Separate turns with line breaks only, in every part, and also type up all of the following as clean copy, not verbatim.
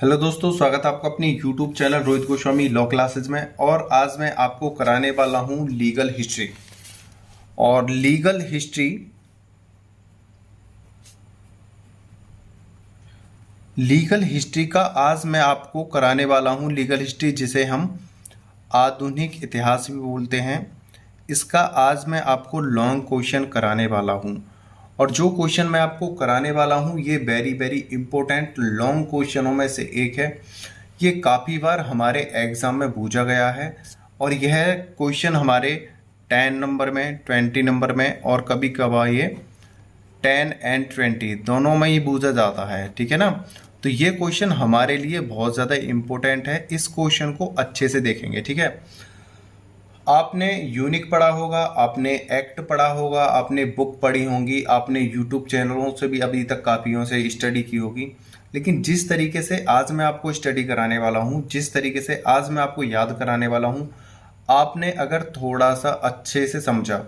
Hello दोस्तों, स्वागत है आपका अपने YouTube channel Rohit Goswami law classes में। और आज मैं आपको कराने वाला हूं लीगल हिस्ट्री। और लीगल हिस्ट्री का आज मैं आपको कराने वाला हूं लीगल हिस्ट्री, जिसे हम आधुनिक इतिहास भी बोलते हैं। इसका आज मैं आपको लॉन्ग क्वेश्चन कराने वाला हूं। और जो क्वेश्चन मैं आपको कराने वाला हूं ये वेरी वेरी इंपॉर्टेंट लॉन्ग क्वेश्चनों में से एक है। ये काफ़ी बार हमारे एग्ज़ाम में पूछा गया है और यह क्वेश्चन हमारे 10 नंबर में, 20 नंबर में और कभी कभार ये 10 एंड 20 दोनों में ही पूछा जाता है। ठीक है ना। तो ये क्वेश्चन हमारे लिए बहुत ज़्यादा इम्पोर्टेंट है। इस क्वेश्चन को अच्छे से देखेंगे। ठीक है। आपने यूनिक पढ़ा होगा, आपने एक्ट पढ़ा होगा, आपने बुक पढ़ी होंगी, आपने यूट्यूब चैनलों से भी अभी तक कापियों से स्टडी की होगी। लेकिन जिस तरीके से आज मैं आपको स्टडी कराने वाला हूँ, जिस तरीके से आज मैं आपको याद कराने वाला हूँ, आपने अगर थोड़ा सा अच्छे से समझा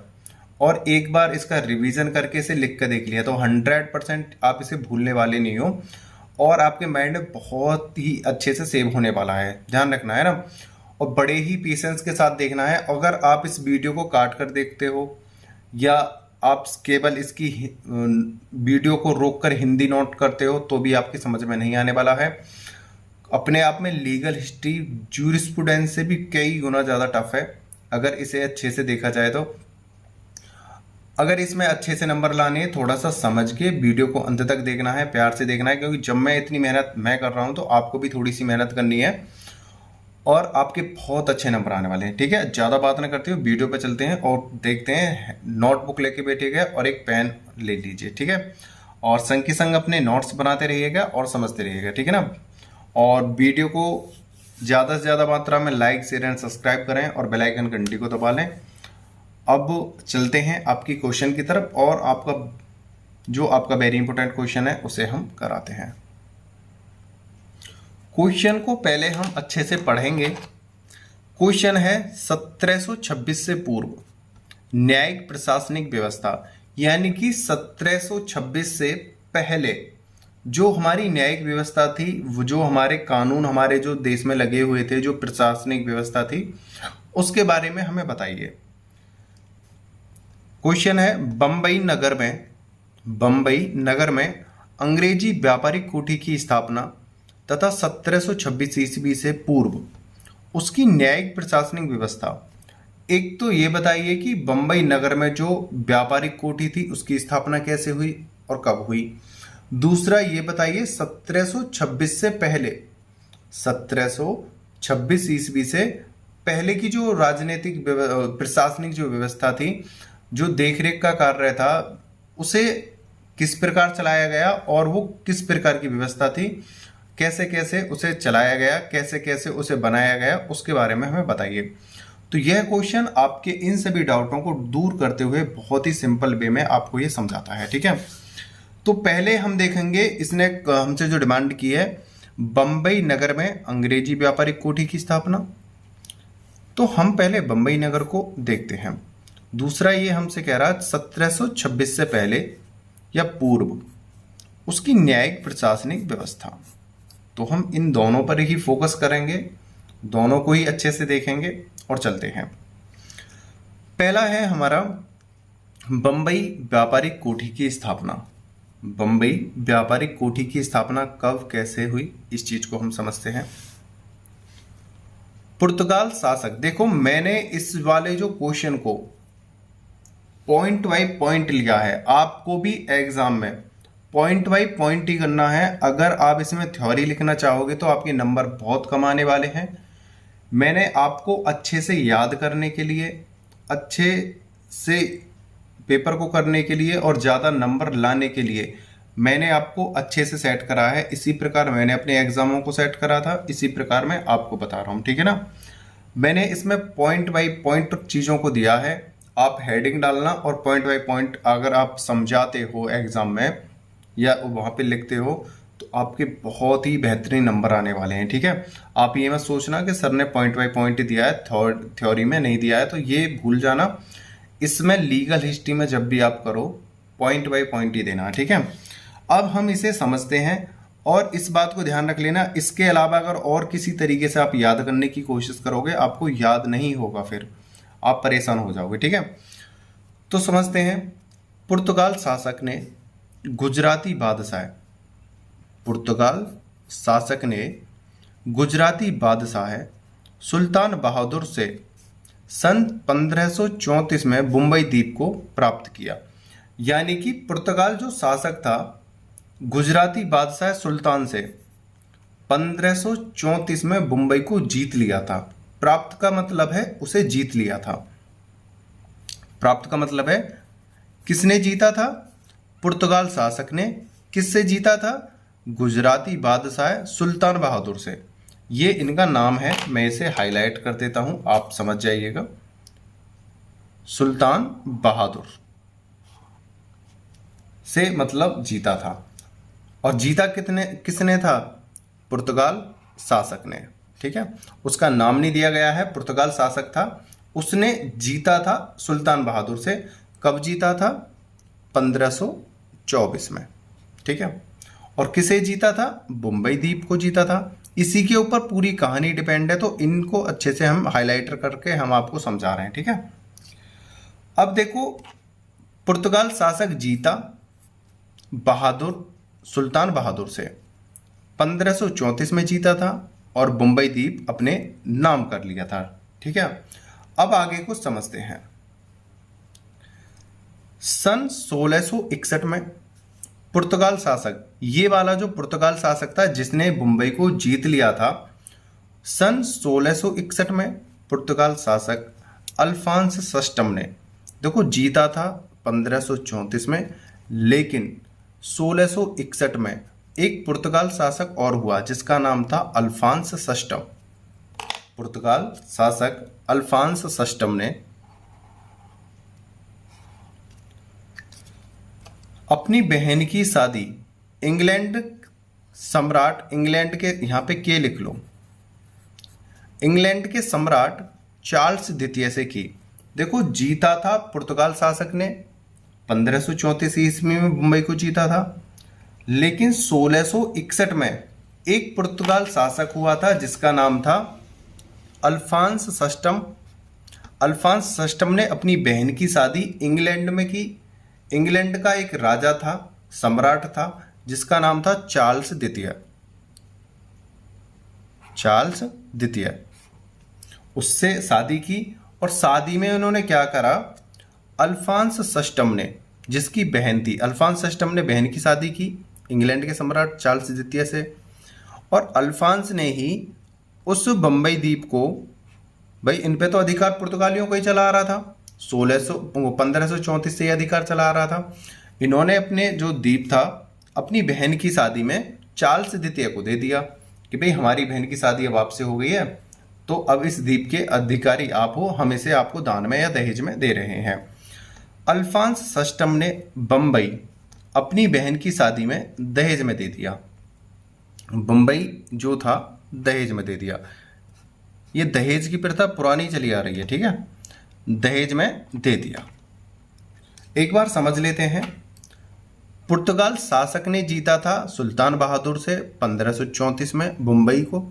और एक बार इसका रिवीजन करके इसे लिख कर देख लिया तो 100% आप इसे भूलने वाले नहीं हो और आपके माइंड में बहुत ही अच्छे से सेव होने वाला है। ध्यान रखना है ना। और बड़े ही पेशेंस के साथ देखना है। अगर आप इस वीडियो को काट कर देखते हो या आप केवल इसकी वीडियो को रोककर हिंदी नोट करते हो तो भी आपकी समझ में नहीं आने वाला है। अपने आप में लीगल हिस्ट्री ज्यूरिस्प्रूडेंस से भी कई गुना ज़्यादा टफ है अगर इसे अच्छे से देखा जाए तो। अगर इसमें अच्छे से नंबर लाने हैं, थोड़ा सा समझ के वीडियो को अंत तक देखना है, प्यार से देखना है, क्योंकि जब मैं इतनी मेहनत मैं कर रहा हूँ तो आपको भी थोड़ी सी मेहनत करनी है और आपके बहुत अच्छे नंबर आने वाले हैं। ठीक है। ज़्यादा बात ना करते हुए वीडियो पे चलते हैं और देखते हैं। नोटबुक लेके बैठिएगा और एक पेन ले लीजिए। ठीक है। और संग के संग अपने नोट्स बनाते रहिएगा और समझते रहिएगा। ठीक है ना। और वीडियो को ज़्यादा से ज़्यादा मात्रा में लाइक, शेयर एंड सब्सक्राइब करें और बेल आइकन घंटी को दबा लें। अब चलते हैं आपकी क्वेश्चन की तरफ और आपका वेरी इंपॉर्टेंट क्वेश्चन है उसे हम कराते हैं। क्वेश्चन को पहले हम अच्छे से पढ़ेंगे। क्वेश्चन है 1726 से पूर्व न्यायिक प्रशासनिक व्यवस्था, यानी कि 1726 से पहले जो हमारी न्यायिक व्यवस्था थी, वो जो हमारे कानून हमारे जो देश में लगे हुए थे, जो प्रशासनिक व्यवस्था थी, उसके बारे में हमें बताइए। क्वेश्चन है बंबई नगर में अंग्रेजी व्यापारिक कोठी की स्थापना तथा 1726 ईस्वी से पूर्व उसकी न्यायिक प्रशासनिक व्यवस्था। एक तो ये बताइए कि बंबई नगर में जो व्यापारिक कोठी थी उसकी स्थापना कैसे हुई और कब हुई। दूसरा ये बताइए 1726 से पहले, 1726 ईस्वी से पहले की जो राजनीतिक प्रशासनिक जो व्यवस्था थी, जो देखरेख का कार्य था, उसे किस प्रकार चलाया गया और वो किस प्रकार की व्यवस्था थी, कैसे कैसे उसे चलाया गया, कैसे कैसे उसे बनाया गया, उसके बारे में हमें बताइए। तो यह क्वेश्चन आपके इन सभी डाउटों को दूर करते हुए बहुत ही सिंपल वे में आपको ये समझाता है। ठीक है। तो पहले हम देखेंगे, इसने हमसे जो डिमांड की है बंबई नगर में अंग्रेजी व्यापारिक कोठी की स्थापना, तो हम पहले बंबई नगर को देखते हैं। दूसरा ये हमसे कह रहा है 1726 से पहले या पूर्व उसकी न्यायिक प्रशासनिक व्यवस्था। तो हम इन दोनों पर ही फोकस करेंगे, दोनों को ही अच्छे से देखेंगे और चलते हैं। पहला है हमारा बंबई व्यापारिक कोठी की स्थापना। बंबई व्यापारिक कोठी की स्थापना कब कैसे हुई, इस चीज को हम समझते हैं। पुर्तगाल शासक, देखो मैंने इस वाले जो क्वेश्चन को पॉइंट बाई पॉइंट लिया है। आपको भी एग्जाम में पॉइंट बाई पॉइंट ही करना है। अगर आप इसमें थ्योरी लिखना चाहोगे तो आपके नंबर बहुत कम आने वाले हैं। मैंने आपको अच्छे से याद करने के लिए, अच्छे से पेपर को करने के लिए और ज़्यादा नंबर लाने के लिए मैंने आपको अच्छे से सेट करा है। इसी प्रकार मैंने अपने एग्जामों को सेट करा था, इसी प्रकार मैं आपको बता रहा हूँ। ठीक है ना। मैंने इसमें पॉइंट बाई पॉइंट चीज़ों को दिया है। आप हेडिंग डालना और पॉइंट बाई पॉइंट अगर आप समझाते हो एग्जाम में या वहाँ पे लिखते हो तो आपके बहुत ही बेहतरीन नंबर आने वाले हैं। ठीक है। आप ये मत सोचना कि सर ने पॉइंट बाई पॉइंट दिया है, थ्योरी में नहीं दिया है, तो ये भूल जाना। इसमें लीगल हिस्ट्री में जब भी आप करो पॉइंट बाई पॉइंट ही देना। ठीक है। अब हम इसे समझते हैं और इस बात को ध्यान रख लेना, इसके अलावा अगर और किसी तरीके से आप याद करने की कोशिश करोगे आपको याद नहीं होगा, फिर आप परेशान हो जाओगे। ठीक है, तो समझते हैं। पुर्तगाल शासक ने गुजराती बादशाह पुर्तगाल शासक ने गुजराती बादशाह सुल्तान बहादुर से सन 1534 में मुंबई द्वीप को प्राप्त किया। यानी कि पुर्तगाल जो शासक था गुजराती बादशाह सुल्तान से 1534 में मुंबई को जीत लिया था। प्राप्त का मतलब है उसे जीत लिया था। प्राप्त का मतलब है किसने जीता था? पुर्तगाल शासक ने। किससे जीता था? गुजराती बादशाह सुल्तान बहादुर से। ये इनका नाम है, मैं इसे हाईलाइट कर देता हूं, आप समझ जाइएगा। सुल्तान बहादुर से मतलब जीता था। और जीता किसने था? पुर्तगाल शासक ने। ठीक है, उसका नाम नहीं दिया गया है, पुर्तगाल शासक था, उसने जीता था सुल्तान बहादुर से। कब जीता था? 1524 में। ठीक है, और किसे जीता था? मुंबई द्वीप को जीता था। इसी के ऊपर पूरी कहानी डिपेंड है, तो इनको अच्छे से हम हाईलाइटर करके हम आपको समझा रहे हैं। ठीक है, अब देखो, पुर्तगाल शासक जीता सुल्तान बहादुर से 1534 में जीता था और मुंबई द्वीप अपने नाम कर लिया था। ठीक है, अब आगे को समझते हैं। सन 1661 में पुर्तगाल शासक, ये वाला जो पुर्तगाल शासक था जिसने मुंबई को जीत लिया था, सन 1661 में पुर्तगाल शासक अल्फांस सस्टम ने, देखो जीता था 1534 में, लेकिन 1661 में एक पुर्तगाल शासक और हुआ जिसका नाम था अल्फांस सस्टम। पुर्तगाल शासक अल्फांस सस्टम ने अपनी बहन की शादी इंग्लैंड सम्राट, इंग्लैंड के, यहां पे के लिख लो, इंग्लैंड के सम्राट चार्ल्स द्वितीय से की। देखो जीता था पुर्तगाल शासक ने 1534 ईस्वी में मुंबई को जीता था, लेकिन 1661 में एक पुर्तगाल शासक हुआ था जिसका नाम था अल्फांस सस्टम। अल्फांस सस्टम ने अपनी बहन की शादी इंग्लैंड में की। इंग्लैंड का एक राजा था, सम्राट था, जिसका नाम था चार्ल्स द्वितीय। चार्ल्स द्वितीय, उससे शादी की, और शादी में उन्होंने क्या करा? अल्फांस सस्टम ने, जिसकी बहन थी, अल्फांस सस्टम ने बहन की शादी की इंग्लैंड के सम्राट चार्ल्स द्वितीय से, और अल्फांस ने ही उस बम्बई द्वीप को, भाई इन पे तो अधिकार पुर्तगालियों को ही चला आ रहा था, 1534 से ये अधिकार चला आ रहा था। इन्होंने अपने जो द्वीप था अपनी बहन की शादी में चार्ल्स द्वितीय को दे दिया कि भाई हमारी बहन की शादी अब आपसे हो गई है, तो अब इस द्वीप के अधिकारी आप हो, हम इसे आपको दान में या दहेज में दे रहे हैं। अल्फांस सस्टम ने बम्बई अपनी बहन की शादी में दहेज में दे दिया। बम्बई जो था दहेज में दे दिया। ये दहेज की प्रथा पुरानी चली आ रही है। ठीक है, दहेज में दे दिया। एक बार समझ लेते हैं, पुर्तगाल शासक ने जीता था सुल्तान बहादुर से 1534 में मुंबई को।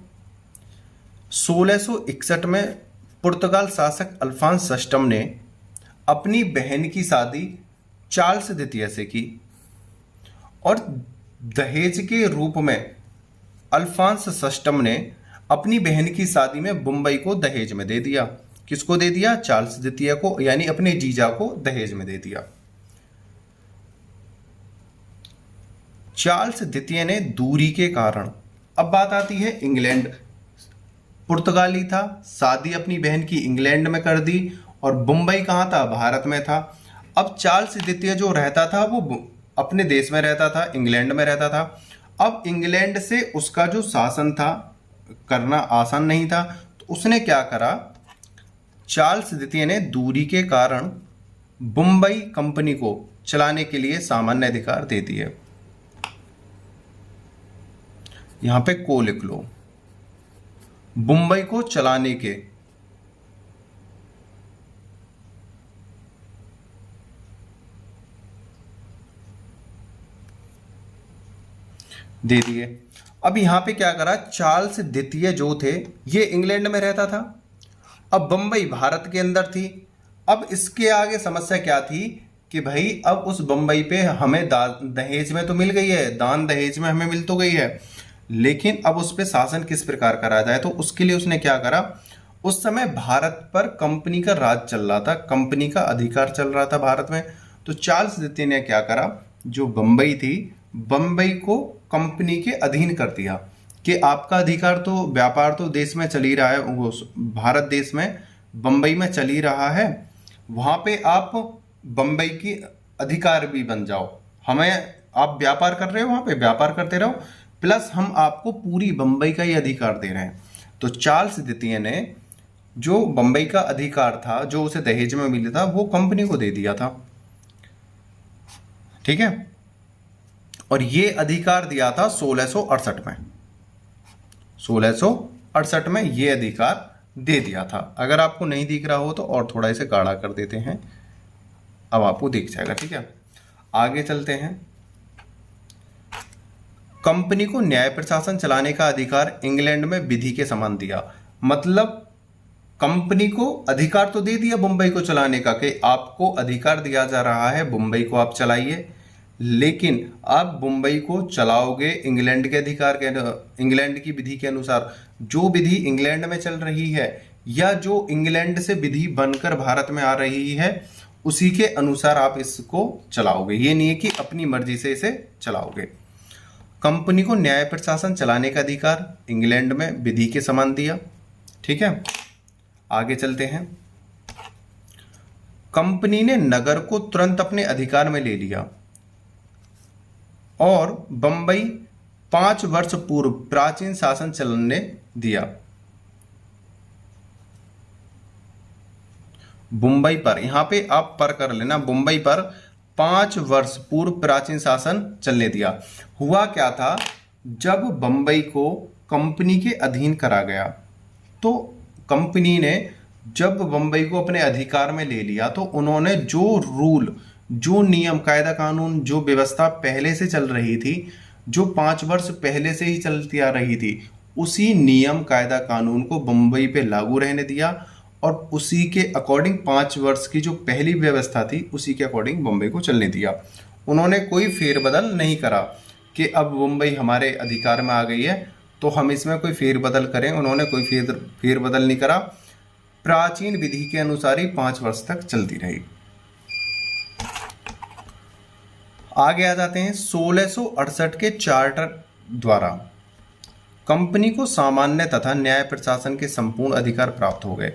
1661 में पुर्तगाल शासक अल्फांस सस्टम ने अपनी बहन की शादी चार्ल्स द्वितीय से की, और दहेज के रूप में अल्फांस सस्टम ने अपनी बहन की शादी में मुंबई को दहेज में दे दिया। किसको दे दिया? चार्ल्स द्वितीय को, यानी अपने जीजा को दहेज में दे दिया। चार्ल्स द्वितीय ने दूरी के कारण, अब बात आती है इंग्लैंड, पुर्तगाली था, शादी अपनी बहन की इंग्लैंड में कर दी, और मुंबई कहाँ था? भारत में था। अब चार्ल्स द्वितीय जो रहता था वो अपने देश में रहता था, इंग्लैंड में रहता था। अब इंग्लैंड से उसका जो शासन था करना आसान नहीं था, तो उसने क्या करा? चार्ल्स द्वितीय ने दूरी के कारण मुंबई कंपनी को चलाने के लिए सामान्य अधिकार दे दिए। यहां पे को लिख लो, मुंबई को चलाने के दे दिए। अब यहाँ पे क्या करा, चार्ल्स द्वितीय जो थे ये इंग्लैंड में रहता था, अब बम्बई भारत के अंदर थी। अब इसके आगे समस्या क्या थी कि भाई अब उस बम्बई पे हमें दहेज में तो मिल गई है, दान दहेज में हमें मिल तो गई है, लेकिन अब उस पे शासन किस प्रकार करा जाए। तो उसके लिए उसने क्या करा, उस समय भारत पर कंपनी का राज चल रहा था, कंपनी का अधिकार चल रहा था भारत में। तो चार्ल्स द्वितीय ने क्या करा, जो बम्बई थी, बम्बई को कंपनी के अधीन कर दिया कि आपका अधिकार तो, व्यापार तो देश में चल ही रहा है, वो भारत देश में बम्बई में चल ही रहा है, वहाँ पे आप बम्बई की अधिकार भी बन जाओ, हमें आप व्यापार कर रहे हो वहाँ पे व्यापार करते रहो, प्लस हम आपको पूरी बम्बई का ही अधिकार दे रहे हैं। तो चार्ल्स द्वितीय ने जो बम्बई का अधिकार था, जो उसे दहेज में मिला था, वो कंपनी को दे दिया था। ठीक है, और ये अधिकार दिया था 1668 में, 1668 में ये अधिकार दे दिया था। अगर आपको नहीं दिख रहा हो तो और थोड़ा इसे गाढ़ा कर देते हैं, अब आपको दिख जाएगा। ठीक है, आगे चलते हैं। कंपनी को न्याय प्रशासन चलाने का अधिकार इंग्लैंड में विधि के समान दिया। मतलब कंपनी को अधिकार तो दे दिया मुंबई को चलाने का कि आपको अधिकार दिया जा रहा है, मुंबई को आप चलाइए, लेकिन आप मुंबई को चलाओगे इंग्लैंड के अधिकार के, इंग्लैंड की विधि के अनुसार। जो विधि इंग्लैंड में चल रही है या जो इंग्लैंड से विधि बनकर भारत में आ रही है, उसी के अनुसार आप इसको चलाओगे। ये नहीं है कि अपनी मर्जी से इसे चलाओगे। कंपनी को न्याय प्रशासन चलाने का अधिकार इंग्लैंड में विधि के समान दिया। ठीक है, आगे चलते हैं। कंपनी ने नगर को तुरंत अपने अधिकार में ले लिया और बंबई 5 वर्ष पूर्व प्राचीन शासन चलने दिया। मुंबई पर, यहां पे आप पर कर लेना, मुंबई पर 5 वर्ष पूर्व प्राचीन शासन चलने दिया। हुआ क्या था, जब बंबई को कंपनी के अधीन करा गया, तो कंपनी ने जब बंबई को अपने अधिकार में ले लिया, तो उन्होंने जो रूल, जो नियम, कायदा कानून, जो व्यवस्था पहले से चल रही थी, जो 5 वर्ष पहले से ही चलती आ रही थी, उसी नियम, कायदा कानून को बंबई पे लागू रहने दिया और उसी के अकॉर्डिंग 5 वर्ष की जो पहली व्यवस्था थी, उसी के अकॉर्डिंग बंबई को चलने दिया। उन्होंने कोई फेरबदल नहीं करा कि अब मुंबई हमारे अधिकार में आ गई है तो हम इसमें कोई फेरबदल करें। उन्होंने कोई फेरबदल नहीं करा, प्राचीन विधि के अनुसार ही 5 वर्ष तक चलती रही। आगे आ जाते हैं। 1668 के चार्टर द्वारा कंपनी को सामान्य तथा न्याय प्रशासन के संपूर्ण अधिकार प्राप्त हो गए।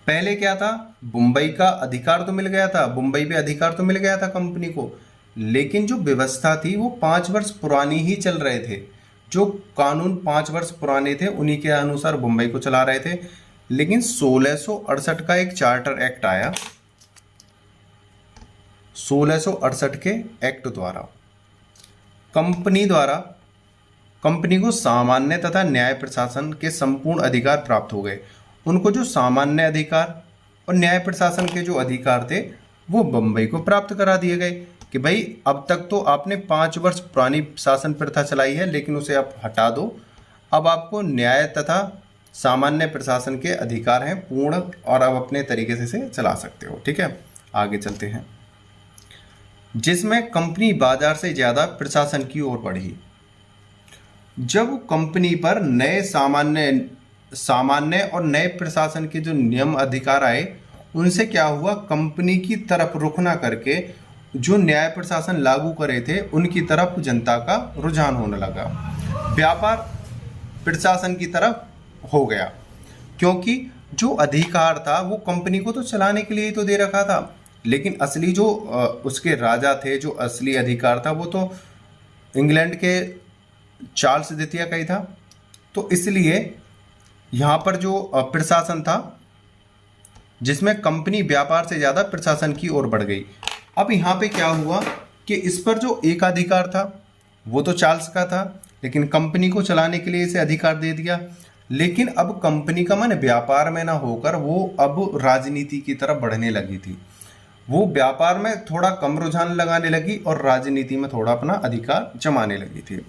पहले क्या था, मुंबई का अधिकार तो मिल गया था, मुंबई पे अधिकार तो मिल गया था कंपनी को, लेकिन जो व्यवस्था थी वो 5 वर्ष पुरानी ही चल रहे थे। जो कानून 5 वर्ष पुराने थे उन्हीं के अनुसार मुंबई को चला रहे थे। लेकिन 1668 का एक चार्टर एक्ट आया, 1668 के एक्ट द्वारा कंपनी को सामान्य तथा न्याय प्रशासन के संपूर्ण अधिकार प्राप्त हो गए। उनको जो सामान्य अधिकार और न्याय प्रशासन के जो अधिकार थे वो बंबई को प्राप्त करा दिए गए कि भाई अब तक तो आपने 5 वर्ष पुरानी शासन प्रथा चलाई है, लेकिन उसे आप हटा दो, अब आपको न्याय तथा सामान्य प्रशासन के अधिकार हैं पूर्ण और अब अपने तरीके से इसे चला सकते हो। ठीक है, आगे चलते हैं। जिसमें कंपनी बाजार से ज़्यादा प्रशासन की ओर बढ़ी। जब कंपनी पर नए सामान्य और नए प्रशासन के जो नियम अधिकार आए, उनसे क्या हुआ, कंपनी की तरफ रुख ना करके जो न्याय प्रशासन लागू करे थे उनकी तरफ जनता का रुझान होने लगा, व्यापार प्रशासन की तरफ हो गया। क्योंकि जो अधिकार था वो कंपनी को तो चलाने के लिए ही तो दे रखा था, लेकिन असली जो उसके राजा थे, जो असली अधिकार था वो तो इंग्लैंड के चार्ल्स द्वितीय का ही था। तो इसलिए यहाँ पर जो प्रशासन था, जिसमें कंपनी व्यापार से ज़्यादा प्रशासन की ओर बढ़ गई। अब यहाँ पे क्या हुआ कि इस पर जो एकाधिकार था वो तो चार्ल्स का था, लेकिन कंपनी को चलाने के लिए इसे अधिकार दे दिया। लेकिन अब कंपनी का मन व्यापार में ना होकर वो अब राजनीति की तरफ बढ़ने लगी थी। वो व्यापार में थोड़ा कम रुझान लगाने लगी और राजनीति में थोड़ा अपना अधिकार जमाने लगी थी।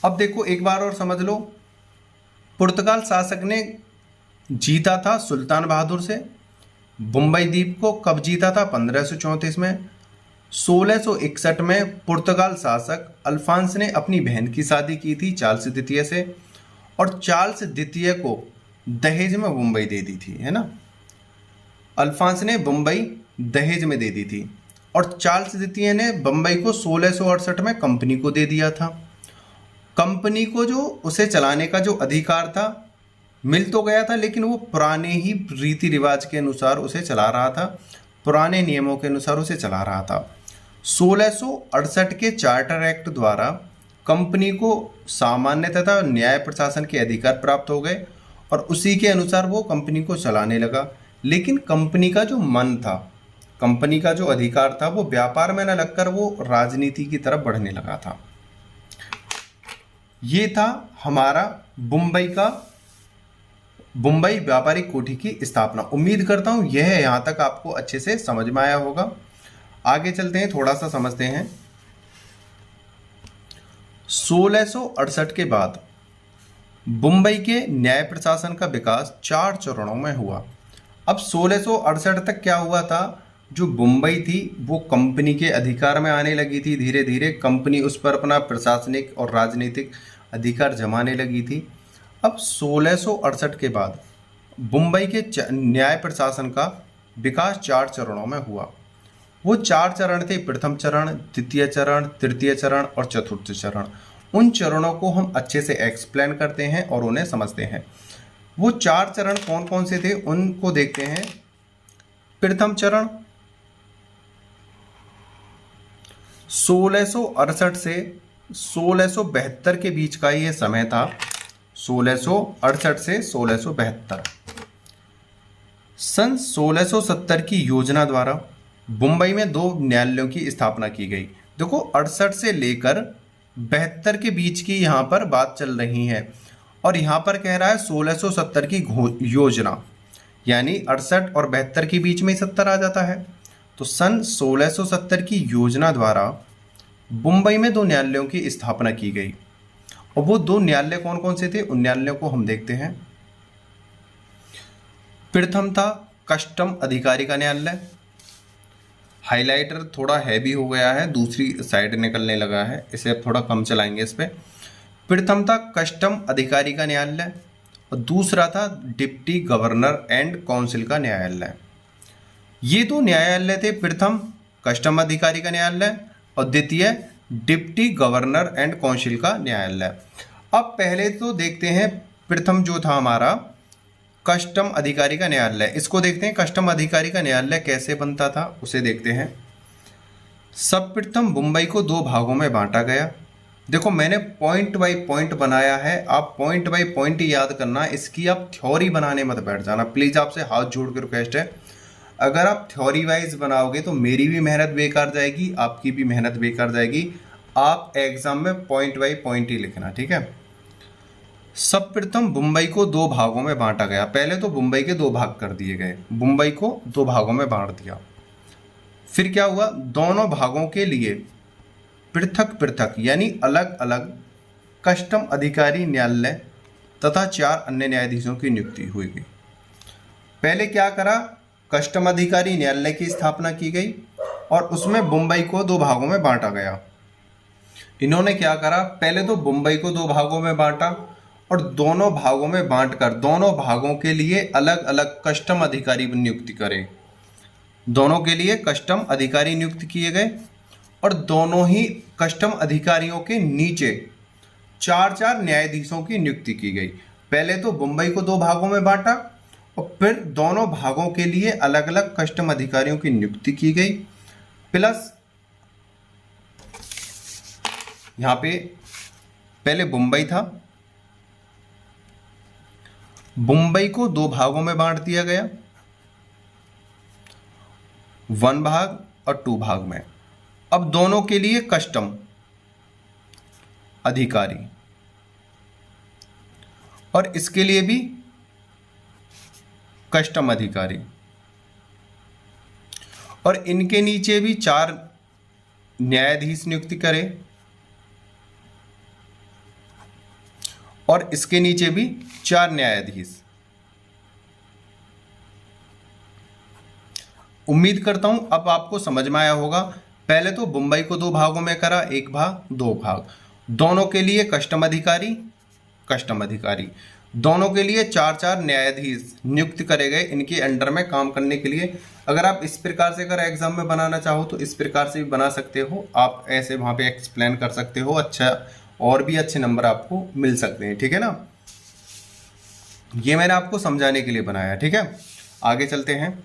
अब देखो एक बार और समझ लो, पुर्तगाल शासक ने जीता था सुल्तान बहादुर से। बम्बई द्वीप को कब जीता था? 1534 में। 1661 में पुर्तगाल शासक अल्फांस ने अपनी बहन की शादी की थी चार्ल्स द्वितीय से, और चार्ल्स द्वितीय को दहेज में मुंबई दे दी थी, है ना। अल्फांस ने बम्बई दहेज में दे दी थी, और चार्ल्स द्वितीय ने बम्बई को 1668 में कंपनी को दे दिया था। कंपनी को जो उसे चलाने का जो अधिकार था मिल तो गया था, लेकिन वो पुराने ही रीति रिवाज के अनुसार उसे चला रहा था, पुराने नियमों के अनुसार उसे चला रहा था। 1668 के चार्टर एक्ट द्वारा कंपनी को सामान्य तथा न्याय प्रशासन के अधिकार प्राप्त हो गए, और उसी के अनुसार वो कंपनी को चलाने लगा। लेकिन कंपनी का जो मन था, कंपनी का जो अधिकार था, वो व्यापार में न लगकर वो राजनीति की तरफ बढ़ने लगा था। ये था हमारा मुंबई व्यापारिक कोठी की स्थापना। उम्मीद करता हूं यह यहां तक आपको अच्छे से समझ में आया होगा। आगे चलते हैं, थोड़ा सा समझते हैं। 1668 के बाद मुंबई के न्याय प्रशासन का विकास 4 चरणों में हुआ। अब 1668 तक क्या हुआ था, जो मुंबई थी वो कंपनी के अधिकार में आने लगी थी। धीरे धीरे कंपनी उस पर अपना प्रशासनिक और राजनीतिक अधिकार जमाने लगी थी। अब 1668 के बाद मुंबई के न्याय प्रशासन का विकास 4 चरणों में हुआ। वो 4 चरण थे, प्रथम चरण, द्वितीय चरण, तृतीय चरण और चतुर्थ चरण। उन चरणों को हम अच्छे से एक्सप्लेन करते हैं और उन्हें समझते हैं। वो 4 चरण कौन कौन से थे उनको देखते हैं। प्रथम चरण 1668 से 1672 के बीच का ये समय था। 1668 से 1672। सन 1670 की योजना द्वारा मुंबई में 2 न्यायालयों की स्थापना की गई। देखो 68 से लेकर 72 के बीच की यहाँ पर बात चल रही है, और यहाँ पर कह रहा है 1670 की योजना, यानी 68 और 72 के बीच में 70 आ जाता है। तो सन 1670 की योजना द्वारा मुंबई में 2 न्यायालयों की स्थापना की गई, और वो 2 न्यायालय कौन कौन से थे उन न्यायालयों को हम देखते हैं। प्रथम था कस्टम अधिकारी का न्यायालय। हाइलाइटर थोड़ा हैवी हो गया है, दूसरी साइड निकलने लगा है, इसे अब थोड़ा कम चलाएंगे इस पर। प्रथम था कस्टम अधिकारी का न्यायालय, और दूसरा था डिप्टी गवर्नर एंड काउंसिल का न्यायालय। ये 2 न्यायालय थे, प्रथम कस्टम अधिकारी का न्यायालय और द्वितीय डिप्टी गवर्नर एंड काउंसिल का न्यायालय। अब पहले तो देखते हैं प्रथम जो था हमारा कस्टम अधिकारी का न्यायालय, इसको देखते हैं। कस्टम अधिकारी का न्यायालय कैसे बनता था उसे देखते हैं। सर्वप्रथम मुंबई को 2 भागों में बांटा गया। देखो मैंने पॉइंट बाय पॉइंट बनाया है, आप पॉइंट बाय पॉइंट ही याद करना, इसकी आप थ्योरी बनाने मत बैठ जाना प्लीज़। आपसे हाथ जोड़ के रिक्वेस्ट है, अगर आप थ्योरी वाइज बनाओगे तो मेरी भी मेहनत बेकार जाएगी, आपकी भी मेहनत बेकार जाएगी। आप एग्जाम में पॉइंट बाय पॉइंट ही लिखना, ठीक है। सर्वप्रथम मुंबई को 2 भागों में बांटा गया। पहले तो मुंबई के 2 भाग कर दिए गए, मुंबई को 2 भागों में बांट दिया। फिर क्या हुआ, दोनों भागों के लिए पृथक पृथक यानी अलग अलग कस्टम अधिकारी न्यायालय तथा 4 अन्य न्यायाधीशों की नियुक्ति हुई गई। पहले क्या करा, कस्टम अधिकारी न्यायालय की स्थापना की गई और उसमें मुंबई को 2 भागों में बांटा गया। इन्होंने क्या करा, पहले तो मुंबई को 2 भागों में बांटा, और दोनों भागों में बांटकर दोनों भागों के लिए अलग अलग कस्टम अधिकारी नियुक्त करे। दोनों के लिए कस्टम अधिकारी नियुक्त किए गए, और दोनों ही कस्टम अधिकारियों के नीचे 4 न्यायाधीशों की नियुक्ति की गई। पहले तो मुंबई को 2 भागों में बांटा, और फिर दोनों भागों के लिए अलग अलग कस्टम अधिकारियों की नियुक्ति की गई। प्लस यहाँ पे पहले मुंबई था, मुंबई को 2 भागों में बांट दिया गया, 1 भाग और 2 भाग में। अब दोनों के लिए कस्टम अधिकारी, और इसके लिए भी कस्टम अधिकारी, और इनके नीचे भी 4 न्यायाधीश नियुक्ति करे। और इसके नीचे भी 4 न्यायाधीश। उम्मीद करता हूं अब आपको समझ में आया होगा। पहले तो मुंबई को 2 भागों में करा, 1 भाग 2 भाग। दोनों के लिए कस्टम अधिकारी, दोनों के लिए 4-4 न्यायाधीश नियुक्त करे गए इनके अंडर में काम करने के लिए। अगर आप इस प्रकार से अगर एग्जाम में बनाना चाहो तो इस प्रकार से भी बना सकते हो, आप ऐसे वहाँ पे एक्सप्लेन कर सकते हो, अच्छा और भी अच्छे नंबर आपको मिल सकते हैं, ठीक है ना। ये मैंने आपको समझाने के लिए बनाया, ठीक है। आगे चलते हैं।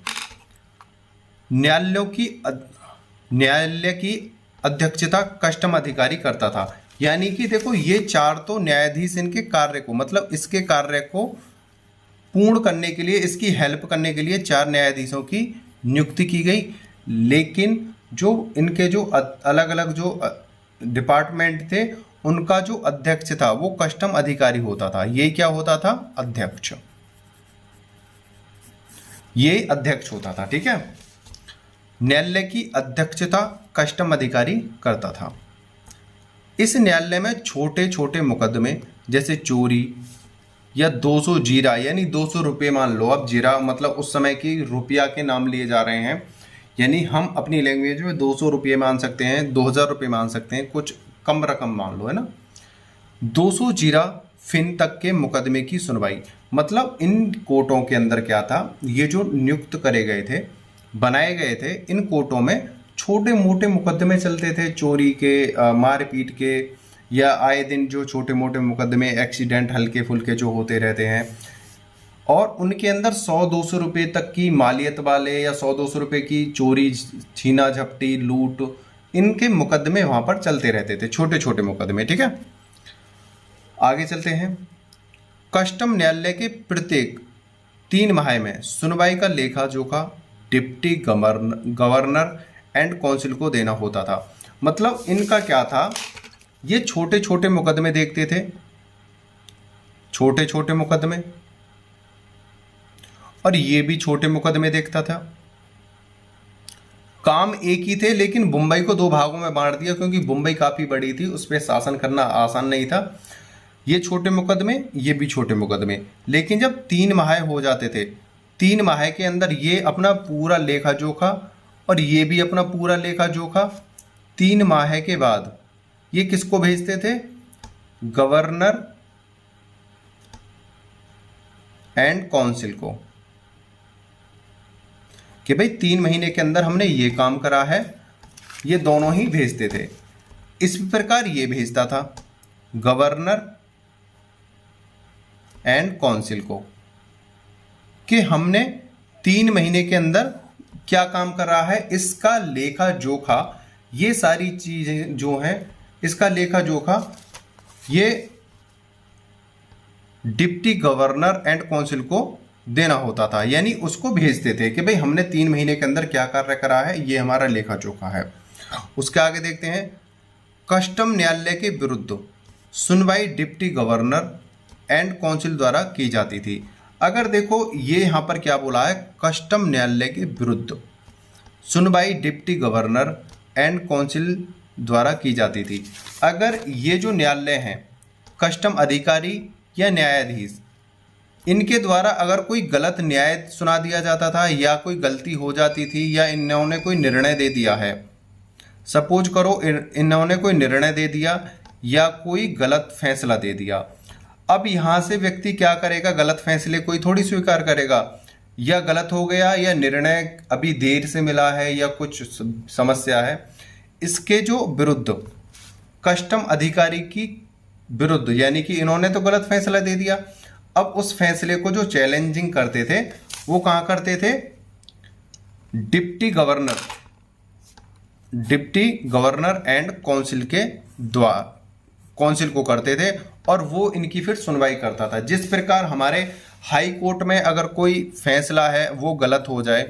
न्यायालय की अध्यक्षता कस्टम अधिकारी करता था। यानी कि देखो ये 4 तो न्यायाधीश इनके कार्य को, मतलब इसके कार्य को पूर्ण करने के लिए, इसकी हेल्प करने के लिए 4 न्यायाधीशों की नियुक्ति की गई। लेकिन जो इनके जो अलग अलग जो डिपार्टमेंट थे उनका जो अध्यक्ष था वो कस्टम अधिकारी होता था। ये क्या होता था? अध्यक्ष। ये अध्यक्ष होता था, ठीक है। न्यायालय की अध्यक्षता कस्टम अधिकारी करता था। इस न्यायालय में छोटे छोटे मुकदमे जैसे चोरी या 200 जीरा, यानी 200 रुपये मान लो। अब जीरा मतलब उस समय की रुपया के नाम लिए जा रहे हैं, यानी हम अपनी लैंग्वेज में 200 रुपये मान सकते हैं, 2000 रुपये मान सकते हैं, कुछ कम रकम मान लो, है ना। 200 जीरा फिन तक के मुकदमे की सुनवाई। मतलब इन कोर्टों के अंदर क्या था, ये जो नियुक्त करे गए थे, बनाए गए थे, इन कोर्टों में छोटे मोटे मुकदमे चलते थे, चोरी के, मारपीट के, या आए दिन जो छोटे मोटे मुकदमे एक्सीडेंट हल्के फुल्के जो होते रहते हैं। और उनके अंदर 100-200 रुपये तक की मालियत वाले या 100-200 रुपये की चोरी, छीना झपटी, लूट, इनके मुकदमे वहाँ पर चलते रहते थे, छोटे छोटे मुकदमे, ठीक है। आगे चलते हैं। कस्टम न्यायालय के प्रत्येक 3 माह में सुनवाई का लेखा जोखा डिप्टी गवर्नर एंड काउंसिल को देना होता था। मतलब इनका क्या था, ये छोटे छोटे मुकदमे देखते थे, छोटे छोटे मुकदमे, और ये भी छोटे मुकदमे देखता था। काम एक ही थे, लेकिन मुंबई को 2 भागों में बांट दिया क्योंकि मुंबई काफ़ी बड़ी थी, उस पर शासन करना आसान नहीं था। ये छोटे मुकदमे, ये भी छोटे मुकदमे। लेकिन जब 3 माह हो जाते थे, 3 माह के अंदर ये अपना पूरा लेखा जोखा और ये भी अपना पूरा लेखा जोखा 3 माह के बाद ये किसको भेजते थे? गवर्नर एंड काउंसिल को, कि भाई 3 महीने के अंदर हमने ये काम करा है। ये दोनों ही भेजते थे। इस प्रकार ये भेजता था गवर्नर एंड काउंसिल को कि हमने 3 महीने के अंदर क्या काम कर रहा है, इसका लेखा जोखा, ये सारी चीजें जो हैं, इसका लेखा जोखा ये डिप्टी गवर्नर एंड काउंसिल को देना होता था। यानी उसको भेजते थे कि भाई हमने 3 महीने के अंदर क्या कार्य करा है, ये हमारा लेखा जोखा है। उसके आगे देखते हैं। कस्टम न्यायालय के विरुद्ध सुनवाई डिप्टी गवर्नर एंड काउंसिल द्वारा की जाती थी। अगर देखो ये यहाँ पर क्या बोला है, कस्टम न्यायालय के विरुद्ध सुनवाई डिप्टी गवर्नर एंड काउंसिल द्वारा की जाती थी। अगर ये जो न्यायालय हैं, कस्टम अधिकारी या न्यायाधीश, इनके द्वारा अगर कोई गलत न्याय सुना दिया जाता था या कोई गलती हो जाती थी या इन्होंने कोई निर्णय दे दिया है, सपोज करो इन्होंने कोई निर्णय दे दिया या कोई गलत फैसला दे दिया। अब यहाँ से व्यक्ति क्या करेगा, गलत फैसले कोई थोड़ी स्वीकार करेगा, या गलत हो गया या निर्णय अभी देर से मिला है या कुछ समस्या है, इसके जो विरुद्ध कस्टम अधिकारी की विरुद्ध, यानी कि इन्होंने तो गलत फैसला दे दिया, अब उस फैसले को जो चैलेंजिंग करते थे वो कहाँ करते थे? डिप्टी गवर्नर एंड काउंसिल के द्वारा, काउंसिल को करते थे और वो इनकी फिर सुनवाई करता था। जिस प्रकार हमारे हाई कोर्ट में अगर कोई फैसला है वो गलत हो जाए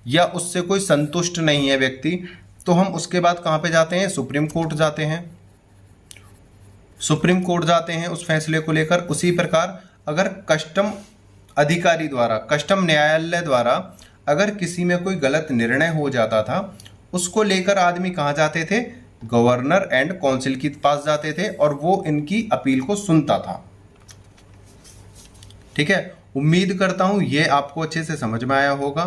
या उससे कोई संतुष्ट नहीं है व्यक्ति, तो हम उसके बाद कहाँ पे जाते हैं? सुप्रीम कोर्ट जाते हैं। सुप्रीम कोर्ट जाते हैं उस फैसले को लेकर। उसी प्रकार अगर कस्टम अधिकारी द्वारा, कस्टम न्यायालय द्वारा अगर किसी में कोई गलत निर्णय हो जाता था, उसको लेकर आदमी कहाँ जाते थे? गवर्नर एंड काउंसिल के पास जाते थे और वो इनकी अपील को सुनता था। ठीक है, उम्मीद करता हूं ये आपको अच्छे से समझ में आया होगा।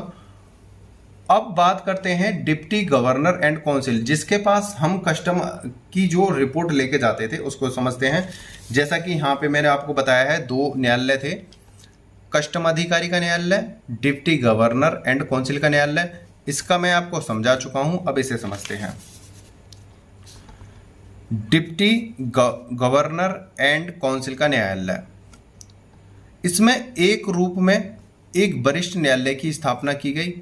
अब बात करते हैं डिप्टी गवर्नर एंड काउंसिल, जिसके पास हम कस्टम की जो रिपोर्ट लेके जाते थे उसको समझते हैं। जैसा कि यहाँ पे मैंने आपको बताया है, दो न्यायालय थे, कस्टम अधिकारी का न्यायालय, डिप्टी गवर्नर एंड काउंसिल का न्यायालय। इसका मैं आपको समझा चुका हूं, अब इसे समझते हैं। डिप्टी गवर्नर एंड काउंसिल का न्यायालय, इसमें एक रूप में एक वरिष्ठ न्यायालय की स्थापना की गई।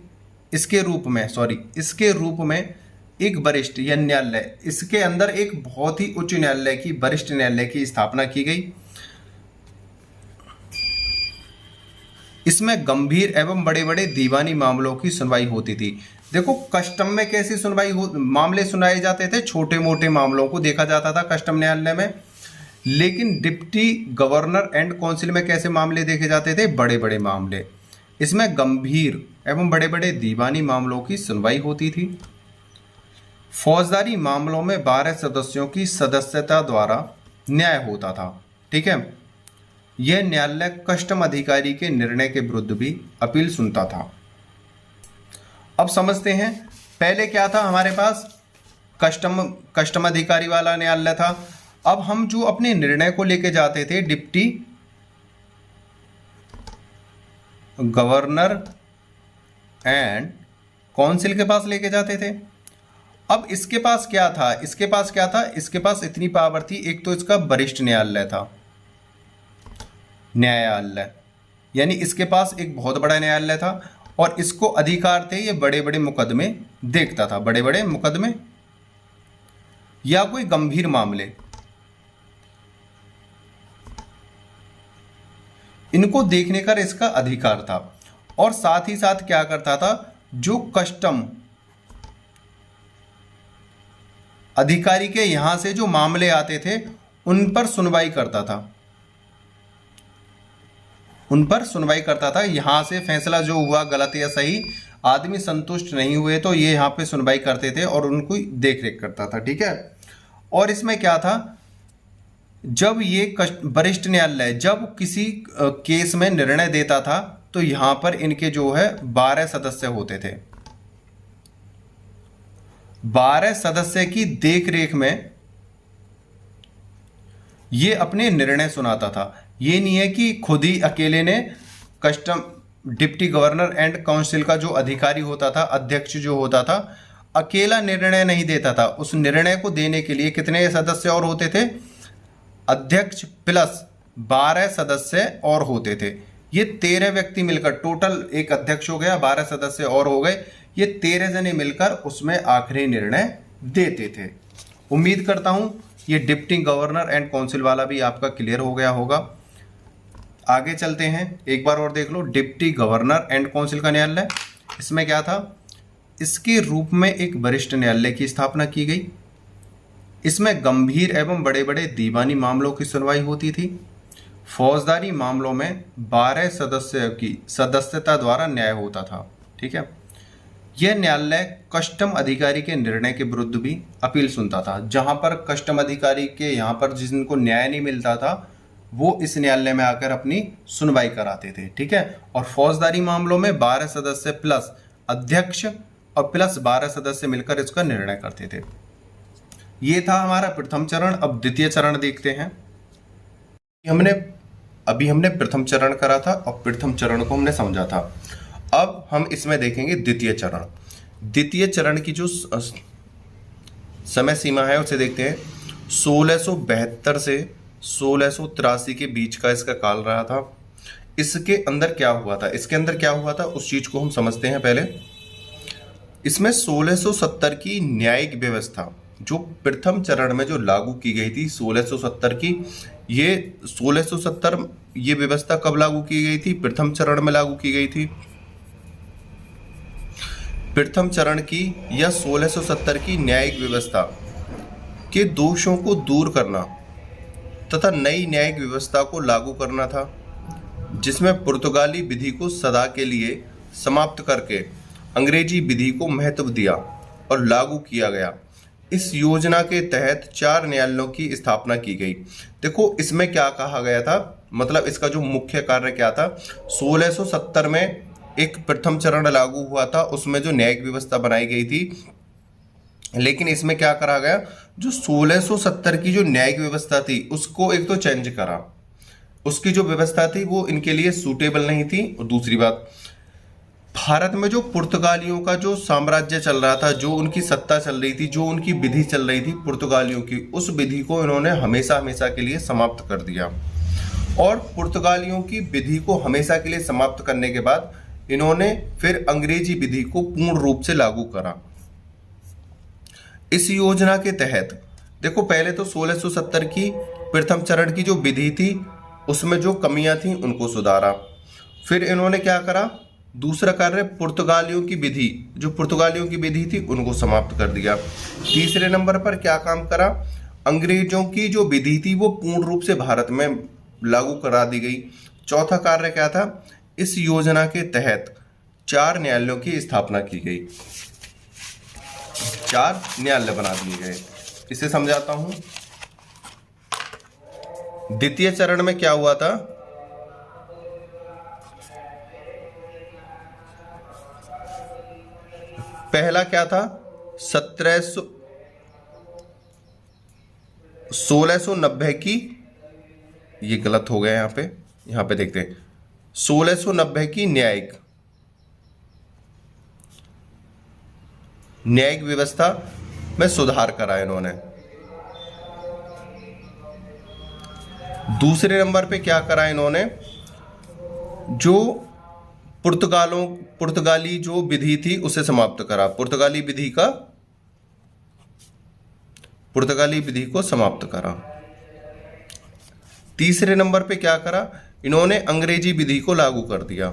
इसके रूप में एक वरिष्ठ या न्यायालय, इसके अंदर एक बहुत ही उच्च न्यायालय की, वरिष्ठ न्यायालय की स्थापना की गई। इसमें गंभीर एवं बड़े बड़े दीवानी मामलों की सुनवाई होती थी। देखो, कस्टम में कैसी मामले सुनाए जाते थे, छोटे मोटे मामलों को देखा जाता था कस्टम न्यायालय में, लेकिन डिप्टी गवर्नर एंड काउंसिल में कैसे मामले देखे जाते थे, बड़े बड़े मामले। इसमें गंभीर एवं बड़े बड़े दीवानी मामलों की सुनवाई होती थी। फौजदारी मामलों में 12 सदस्यों की सदस्यता द्वारा न्याय होता था। ठीक है, यह न्यायालय कस्टम अधिकारी के निर्णय के विरुद्ध भी अपील सुनता था। अब समझते हैं, पहले क्या था हमारे पास, कस्टम अधिकारी वाला न्यायालय था। अब हम जो अपने निर्णय को लेके जाते थे डिप्टी गवर्नर एंड काउंसिल के पास लेके जाते थे। अब इसके पास क्या था, इसके पास इतनी पावर थी, एक तो इसका वरिष्ठ न्यायालय था, यानी इसके पास एक बहुत बड़ा न्यायालय था और इसको अधिकार थे, ये बड़े बड़े मुकदमे देखता था, बड़े बड़े मुकदमे या कोई गंभीर मामले, इनको देखने का इसका अधिकार था। और साथ ही साथ क्या करता था, जो कस्टम अधिकारी के यहां से जो मामले आते थे उन पर सुनवाई करता था, यहां से फैसला जो हुआ गलत या सही, आदमी संतुष्ट नहीं हुए तो ये यहाँ पे सुनवाई करते थे और उनको देख रेख करता था। ठीक है, और इसमें क्या था, जब ये वरिष्ठ न्यायालय जब किसी केस में निर्णय देता था तो यहां पर इनके जो है 12 सदस्य होते थे। 12 सदस्य की देखरेख में ये अपने निर्णय सुनाता था। ये नहीं है कि खुद ही अकेले ने custom deputy governor and council का जो अधिकारी होता था, अध्यक्ष जो होता था, अकेला निर्णय नहीं देता था। उस निर्णय को देने के लिए कितने सदस्य और होते थे, अध्यक्ष प्लस 12 सदस्य और होते थे। ये 13 व्यक्ति मिलकर, टोटल एक अध्यक्ष हो गया, 12 सदस्य और हो गए, ये 13 जने मिलकर उसमें आखिरी निर्णय देते थे। उम्मीद करता हूं ये डिप्टी गवर्नर एंड काउंसिल वाला भी आपका क्लियर हो गया होगा। आगे चलते हैं, एक बार और देख लो, डिप्टी गवर्नर एंड काउंसिल का न्यायालय, इसमें क्या था, इसके रूप में एक वरिष्ठ न्यायालय की स्थापना की गई। इसमें गंभीर एवं बड़े बड़े दीवानी मामलों की सुनवाई होती थी। फौजदारी मामलों में 12 सदस्यों की सदस्यता द्वारा न्याय होता था। ठीक है, यह न्यायालय कस्टम अधिकारी के निर्णय के विरुद्ध भी अपील सुनता था। जहां पर कस्टम अधिकारी के यहाँ पर जिनको न्याय नहीं मिलता था वो इस न्यायालय में आकर अपनी सुनवाई कराते थे। ठीक है, और फौजदारी मामलों में 12 सदस्य प्लस अध्यक्ष और प्लस 12 सदस्य मिलकर इसका निर्णय करते थे। ये था हमारा प्रथम चरण। अब द्वितीय चरण देखते हैं। अभी हमने प्रथम चरण करा था और प्रथम चरण को हमने समझा था। अब हम इसमें देखेंगे द्वितीय चरण। द्वितीय चरण की जो समय सीमा है उसे देखते हैं। 1672 से 1683 के बीच का इसका काल रहा था। इसके अंदर क्या हुआ था, उस चीज को हम समझते हैं पहले। इसमें 1670 की न्यायिक व्यवस्था जो प्रथम चरण में जो लागू की गई थी 1670 की, ये 1670 ये व्यवस्था कब लागू की गई थी, प्रथम चरण में लागू की गई थी। प्रथम चरण की या 1670 की न्यायिक व्यवस्था के दोषों को दूर करना तथा नई न्यायिक व्यवस्था को लागू करना था, जिसमें पुर्तगाली विधि को सदा के लिए समाप्त करके अंग्रेजी विधि को महत्व दिया और लागू किया गया। इस योजना के तहत 4 न्यायालयों की स्थापना की गई। देखो इसमें क्या कहा गया था, मतलब इसका जो मुख्य कार्य क्या था, 1670 में एक प्रथम चरण लागू हुआ था, उसमें जो न्यायिक व्यवस्था बनाई गई थी। लेकिन इसमें क्या करा गया, जो 1670 की जो न्यायिक व्यवस्था थी उसको एक तो चेंज करा, उसकी जो व्यवस्था थी वो इनके लिए सूटेबल नहीं थी। और दूसरी बात, भारत में जो पुर्तगालियों का जो साम्राज्य चल रहा था, जो उनकी सत्ता चल रही थी, जो उनकी विधि चल रही थी पुर्तगालियों की, उस विधि को इन्होंने हमेशा हमेशा के लिए समाप्त कर दिया। और पुर्तगालियों की विधि को हमेशा के लिए समाप्त करने के बाद इन्होंने फिर अंग्रेजी विधि को पूर्ण रूप से लागू करा। इस योजना के तहत देखो पहले तो 1670 की प्रथम चरण की जो विधि थी उसमें जो कमियां थी उनको सुधारा। फिर इन्होंने क्या करा, दूसरा कार्य पुर्तगालियों की विधि, जो पुर्तगालियों की विधि थी उनको समाप्त कर दिया। तीसरे नंबर पर क्या काम करा, अंग्रेजों की जो विधि थी वो पूर्ण रूप से भारत में लागू करा दी गई। चौथा कार्य क्या था, इस योजना के तहत 4 न्यायालयों की स्थापना की गई, 4 न्यायालय बना दिए गए। इसे समझाता हूं। द्वितीय चरण में क्या हुआ था, पहला क्या था, 1690 की, ये गलत हो गया यहां पे देखते हैं, 1690 की न्यायिक व्यवस्था में सुधार करा इन्होंने। दूसरे नंबर पे क्या करा इन्होंने, जो पुर्तगाली जो विधि थी उसे समाप्त करा, पुर्तगाली विधि को समाप्त करा। तीसरे नंबर पे क्या करा, इन्होंने अंग्रेजी विधि को लागू कर दिया,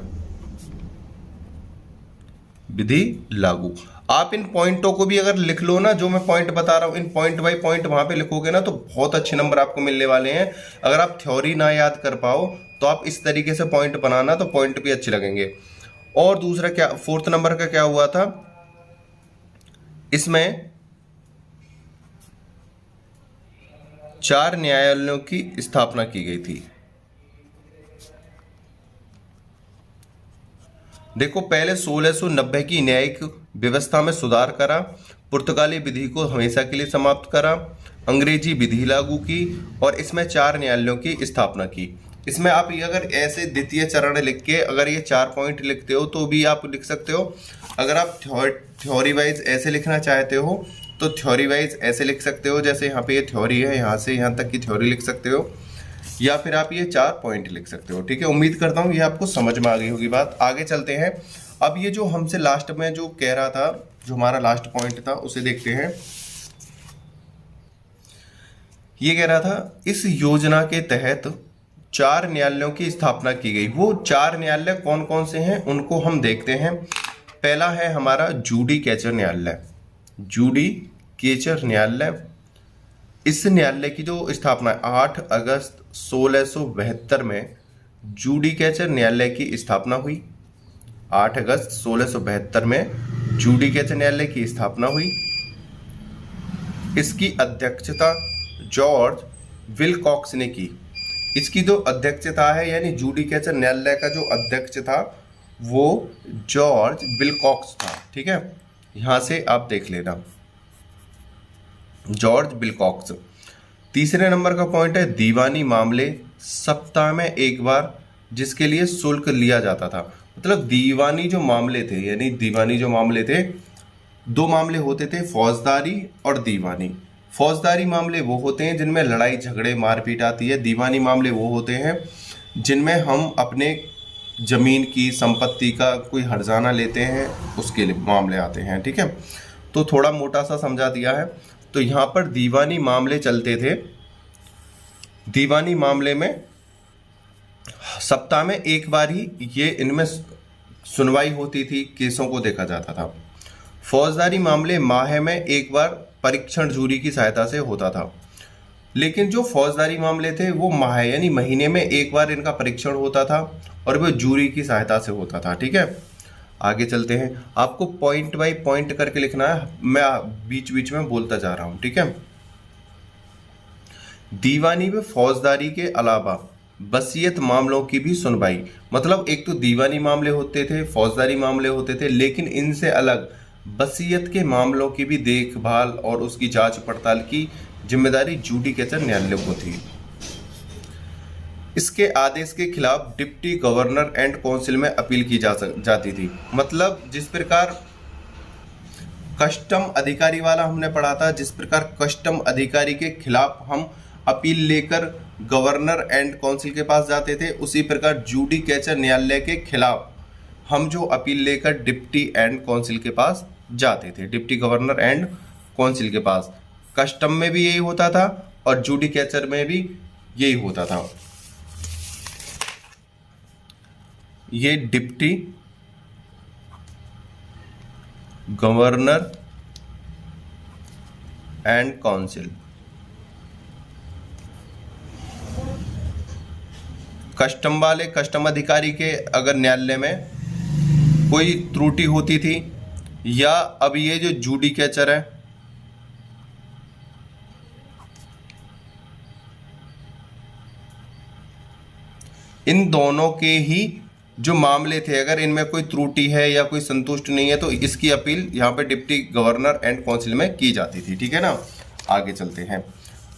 विधि लागू। आप इन पॉइंटों को भी अगर लिख लो ना, जो मैं पॉइंट बता रहा हूं, इन पॉइंट बाय पॉइंट वहां पे लिखोगे ना तो बहुत अच्छे नंबर आपको मिलने वाले हैं। अगर आप थ्योरी ना याद कर पाओ तो आप इस तरीके से पॉइंट बनाना, तो पॉइंट भी अच्छे लगेंगे। और दूसरा क्या, 4th नंबर का क्या हुआ था, इसमें 4 न्यायालयों की स्थापना की गई थी। देखो पहले 1690 की न्यायिक व्यवस्था में सुधार करा, पुर्तगाली विधि को हमेशा के लिए समाप्त करा, अंग्रेजी विधि लागू की और इसमें 4 न्यायालयों की स्थापना की। इसमें आप अगर ऐसे द्वितीय चरण लिख के अगर ये 4 पॉइंट लिखते हो तो भी आप लिख सकते हो। अगर आप थ्योरी वाइज ऐसे लिखना चाहते हो तो थ्योरी वाइज ऐसे लिख सकते हो, जैसे यहाँ पे ये थ्योरी है, यहाँ से यहाँ तक की थ्योरी लिख सकते हो, या फिर आप ये 4 पॉइंट लिख सकते हो। ठीक है, उम्मीद करता हूँ ये आपको समझ में आ गई होगी बात। आगे चलते हैं। अब ये जो हमसे लास्ट में जो कह रहा था, जो हमारा लास्ट पॉइंट था उसे देखते हैं। ये कह रहा था इस योजना के तहत 4 न्यायालयों की स्थापना की गई। वो 4 न्यायालय कौन कौन से हैं उनको हम देखते हैं। पहला है हमारा जुडिकेचर न्यायालय, जुडिकेचर न्यायालय। इस न्यायालय की जो स्थापना 8 अगस्त 1672 में जुडिकेचर न्यायालय की स्थापना हुई। 8 अगस्त 1672 में जुडिकेचर न्यायालय की स्थापना हुई। इसकी अध्यक्षता जॉर्ज विलकॉक्स ने की। इसकी जो अध्यक्षता है, यानी जुडिकेचर न्यायालय का जो अध्यक्ष था वो जॉर्ज विलकॉक्स था। ठीक है, यहां से आप देख लेना, जॉर्ज विलकॉक्स। तीसरे नंबर का पॉइंट है दीवानी मामले सप्ताह में एक बार जिसके लिए शुल्क लिया जाता था। मतलब दीवानी जो मामले थे, यानी दीवानी जो मामले थे, 2 मामले होते थे, फौजदारी और दीवानी। फौजदारी मामले वो होते हैं जिनमें लड़ाई झगड़े मारपीट आती है। दीवानी मामले वो होते हैं जिनमें हम अपने जमीन की संपत्ति का कोई हर्जाना लेते हैं, उसके लिए मामले आते हैं। ठीक है, तो थोड़ा मोटा सा समझा दिया है। तो यहाँ पर दीवानी मामले चलते थे। दीवानी मामले में सप्ताह में एक बार ही ये इनमें सुनवाई होती थी, केसों को देखा जाता था। फौजदारी मामले माह में एक बार परीक्षण जूरी की सहायता से होता था। लेकिन जो फौजदारी मामले थे वो माह यानी महीने में एक बार इनका परीक्षण होता था और वो जूरी की सहायता से होता था। ठीक है, आगे चलते हैं, आपको पॉइंट बाय पॉइंट करके लिखना है, मैं बीच बीच में बोलता जा रहा हूं, ठीक है। दीवानी में फौजदारी के अलावा वसीयत मामलों की भी सुनवाई, मतलब एक तो दीवानी मामले होते थे, फौजदारी मामले होते थे, लेकिन इनसे अलग वसीयत के मामलों की भी देखभाल और उसकी जांच पड़ताल की जिम्मेदारी जुडिकेचर न्यायालय को थी। इसके आदेश के खिलाफ डिप्टी गवर्नर एंड काउंसिल में अपील की जाती थी। मतलब जिस प्रकार कस्टम अधिकारी वाला हमने पढ़ा था, जिस प्रकार कस्टम अधिकारी के खिलाफ हम अपील लेकर गवर्नर एंड काउंसिल के पास जाते थे, उसी प्रकार जुडिकेचर न्यायालय के खिलाफ हम जो अपील लेकर डिप्टी एंड काउंसिल के पास जाते थे, डिप्टी गवर्नर एंड काउंसिल के पास। कस्टम में भी यही होता था और जुडिकेचर में भी यही होता था। ये deputy governor and council, custom वाले कस्टम अधिकारी के अगर न्यायालय में कोई त्रुटि होती थी, या अब ये जो जुडिकेचर है, इन दोनों के ही जो मामले थे, अगर इनमें कोई त्रुटि है या कोई संतुष्ट नहीं है तो इसकी अपील यहाँ पे डिप्टी गवर्नर एंड काउंसिल में की जाती थी, ठीक है ना। आगे चलते हैं।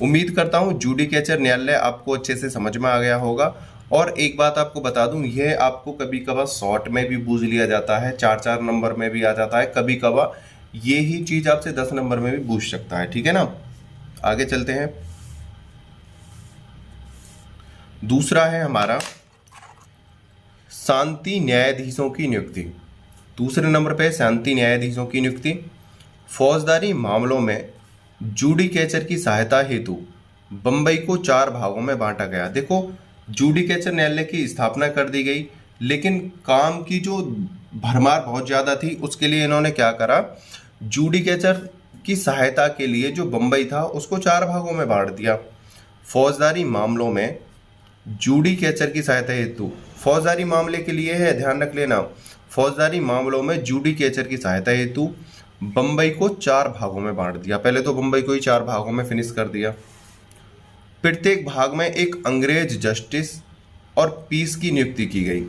उम्मीद करता हूँ जुडिकेचर न्यायालय आपको अच्छे से समझ में आ गया होगा। और एक बात आपको बता दूं, यह आपको कभी कभार शॉर्ट में भी पूछ लिया जाता है, 4-4 नंबर में भी आ जाता है, कभी कभार ये ही चीज आपसे 10 नंबर में भी पूछ सकता है, ठीक है ना। आगे चलते हैं। दूसरा है हमारा शांति न्यायाधीशों की नियुक्ति। दूसरे नंबर पे शांति न्यायाधीशों की नियुक्ति। फौजदारी मामलों में जुडिकेचर की सहायता हेतु बंबई को 4 भागों में बांटा गया। देखो, जुडिकेचर न्यायालय की स्थापना कर दी गई, लेकिन काम की जो भरमार बहुत ज़्यादा थी, उसके लिए इन्होंने क्या करा, जुडिकेचर की सहायता के लिए जो बंबई था उसको 4 भागों में बांट दिया। फौजदारी मामलों में जुडिकेचर की सहायता हेतु, फौजदारी मामले के लिए है, ध्यान रख लेना, फौजदारी मामलों में जुडिकेचर की सहायता हेतु बंबई को 4 भागों में बांट दिया। पहले तो बंबई को ही 4 भागों में फिनिश कर दिया। प्रत्येक भाग में एक अंग्रेज जस्टिस और पीस की नियुक्ति की गई।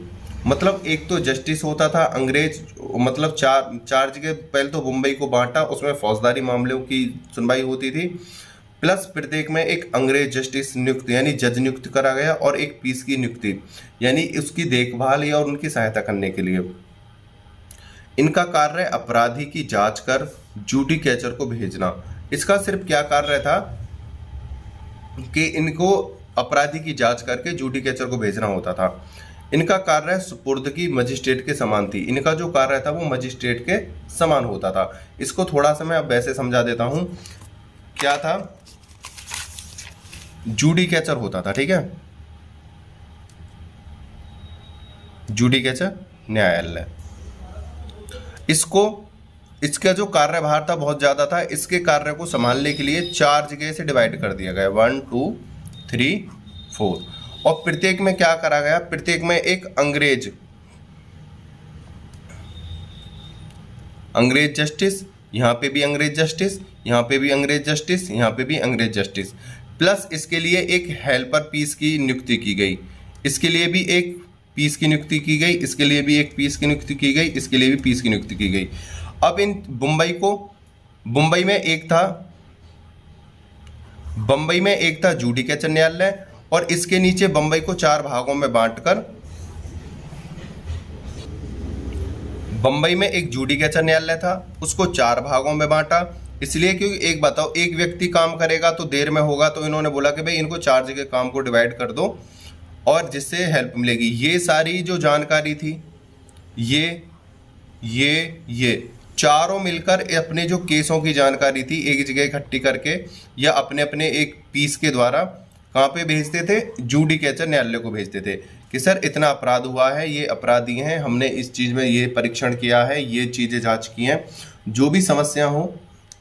मतलब एक तो जस्टिस होता था अंग्रेज, मतलब चार जगह पहले तो मुंबई को बांटा, उसमें फौजदारी मामलों की सुनवाई होती थी, प्लस प्रत्येक में एक अंग्रेज जस्टिस नियुक्त यानी जज नियुक्त करा गया, और एक पीस की नियुक्ति यानी उसकी देखभाल या उनकी सहायता करने के लिए। इनका कार्य अपराधी की जांच कर जुडिकेचर को भेजना। इसका सिर्फ क्या कार्य था कि इनको अपराधी की जांच करके जुडिकेचर को भेजना होता था। इनका कार्य सुपुर्दगी मजिस्ट्रेट के समान थी। इनका जो कार्य था वो मजिस्ट्रेट के समान होता था। इसको थोड़ा सा मैं अब वैसे समझा देता हूं। क्या था, जुडिकेचर होता था, ठीक है, जुडिकेचर न्यायालय। इसका जो कार्यभार था बहुत ज्यादा था। इसके कार्य को संभालने के लिए 4 जगह से डिवाइड कर दिया गया, 1 2 3 4, और प्रत्येक में क्या करा गया, प्रत्येक में एक अंग्रेज जस्टिस, यहाँ पे भी अंग्रेज जस्टिस, यहाँ पे भी अंग्रेज जस्टिस, यहाँ पे भी अंग्रेज जस्टिस, प्लस इसके लिए एक हेल्पर पीस की नियुक्ति की गई। इसके लिए भी एक पीस की नियुक्ति की गई, इसके लिए भी एक पीस की नियुक्ति की गई, इसके लिए भी पीस की नियुक्ति की गई। अब इन बंबई में एक था जुडिकेचर न्यायालय, और इसके नीचे बंबई को 4 भागों में बांटकर बंबई में एक जुडिकेचर न्यायालय था, उसको 4 भागों में बांटा। इसलिए क्योंकि एक बताओ, एक व्यक्ति काम करेगा तो देर में होगा, तो इन्होंने बोला कि भाई इनको 4 जगह काम को डिवाइड कर दो और जिससे हेल्प मिलेगी। ये सारी जो जानकारी थी, ये चारों मिलकर अपने जो केसों की जानकारी थी एक जगह इकट्ठी करके या अपने अपने एक पीस के द्वारा कहाँ पे भेजते थे, जुडिकेचर न्यायालय को भेजते थे कि सर इतना अपराध हुआ है, ये अपराधी हैं, हमने इस चीज़ में ये परीक्षण किया है, ये चीज़ें जांच की हैं, जो भी समस्या हो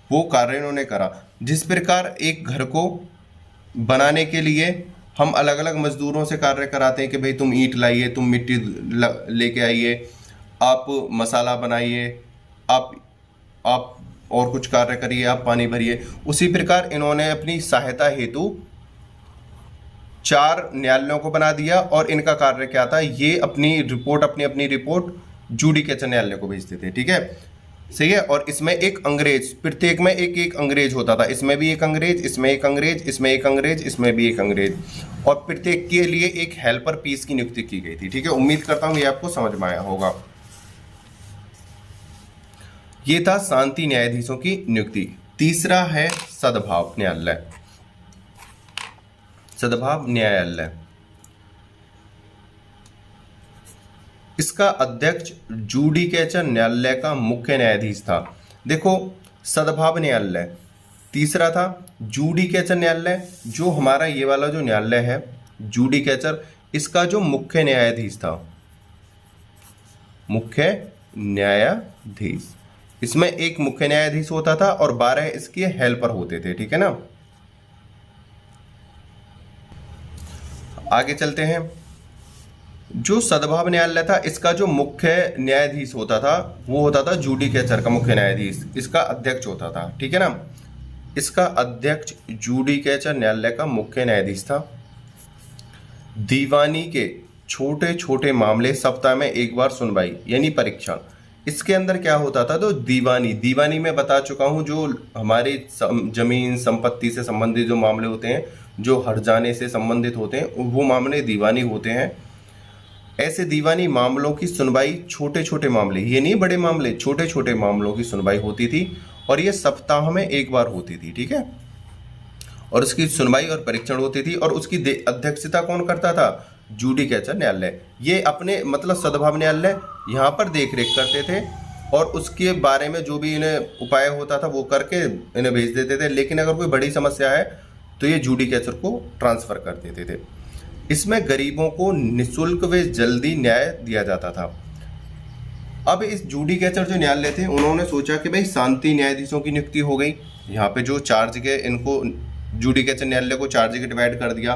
वो कार्य इन्होंने करा। जिस प्रकार एक घर को बनाने के लिए हम अलग अलग मजदूरों से कार्य कराते हैं कि भाई तुम ईंट लाइए, तुम मिट्टी लेके आइए, आप मसाला बनाइए, आप और कुछ कार्य करिए, आप पानी भरिए। उसी प्रकार इन्होंने अपनी सहायता हेतु 4 न्यायालयों को बना दिया और इनका कार्य क्या था, ये अपनी रिपोर्ट जुडिकेचर न्यायालय को भेजते थे। ठीक है, सही है। और इसमें एक अंग्रेज, प्रत्येक में एक एक अंग्रेज होता था। इसमें भी एक अंग्रेज, इसमें एक अंग्रेज, इसमें एक अंग्रेज, इसमें भी एक अंग्रेज, और प्रत्येक के लिए एक हेल्पर पीस की नियुक्ति की गई थी। ठीक है, उम्मीद करता हूं ये आपको समझ में आया होगा। ये था शांति न्यायाधीशों की नियुक्ति। तीसरा है सद्भाव न्यायालय। सद्भाव न्यायालय, इसका अध्यक्ष जुडिकेचर न्यायालय का मुख्य न्यायाधीश था। देखो, सद्भाव न्यायालय तीसरा था। जुडिकेचर न्यायालय, जो हमारा ये वाला जो न्यायालय है जुडिकेचर, इसका जो मुख्य न्यायाधीश था, मुख्य न्यायाधीश, इसमें एक मुख्य न्यायाधीश होता था और 12 इसके हेल्पर होते थे। ठीक है ना, आगे चलते हैं। जो सद्भाव न्यायालय था, इसका जो मुख्य न्यायाधीश होता था वो होता था जुडिकेचर का मुख्य न्यायाधीश, इसका अध्यक्ष होता था। ठीक है ना, इसका अध्यक्ष जुडिकेचर न्यायालय का मुख्य न्यायाधीश था। दीवानी के छोटे छोटे मामले सप्ताह में एक बार सुनवाई यानी परीक्षा, इसके अंदर क्या होता था, तो दीवानी में बता चुका हूं, जो हमारी जमीन संपत्ति से संबंधित जो मामले होते हैं, जो हर जाने से संबंधित होते हैं, वो मामले दीवानी होते हैं। ऐसे दीवानी मामलों की सुनवाई, छोटे छोटे मामले, ये नहीं बड़े मामले, छोटे छोटे मामलों की सुनवाई होती थी और ये सप्ताह में एक बार होती थी। ठीक है, और उसकी सुनवाई और परीक्षण होती थी और उसकी अध्यक्षता कौन करता था, जुडिकेचर न्यायालय। ये अपने मतलब सद्भाव न्यायालय यहाँ पर देख रेख करते थे और उसके बारे में जो भी इन्हें उपाय होता था वो करके इन्हें भेज देते थे। लेकिन अगर कोई बड़ी समस्या है तो ये जुडिकेचर को ट्रांसफर कर देते थे। इसमें गरीबों को निःशुल्क व जल्दी न्याय दिया जाता था। अब इस जुडिकेचर जो न्यायालय थे, उन्होंने सोचा कि भाई शांति न्यायाधीशों की नियुक्ति हो गई, यहाँ पे जो 4 जगह इनको जुडिकेचर न्यायालय को 4 जगह डिवाइड कर दिया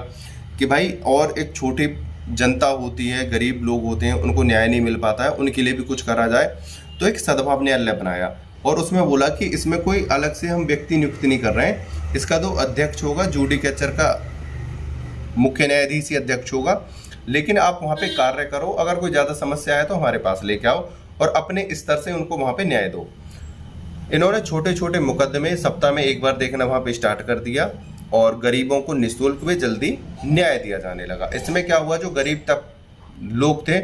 कि भाई और एक छोटी जनता होती है, गरीब लोग होते हैं, उनको न्याय नहीं मिल पाता है, उनके लिए भी कुछ करा जाए। तो एक सद्भाव न्यायालय बनाया और उसमें बोला कि इसमें कोई अलग से हम व्यक्ति नियुक्त नहीं कर रहे हैं, इसका तो अध्यक्ष होगा, जुडिकेचर का मुख्य न्यायाधीश ही अध्यक्ष होगा, लेकिन आप वहाँ पे कार्य करो, अगर कोई ज़्यादा समस्या है तो हमारे पास लेके आओ और अपने स्तर से उनको वहाँ पे न्याय दो। इन्होंने छोटे छोटे मुकदमे सप्ताह में एक बार देखना वहाँ पे स्टार्ट कर दिया और गरीबों को निःशुल्क व जल्दी न्याय दिया जाने लगा। इसमें क्या हुआ, जो गरीब लोग थे,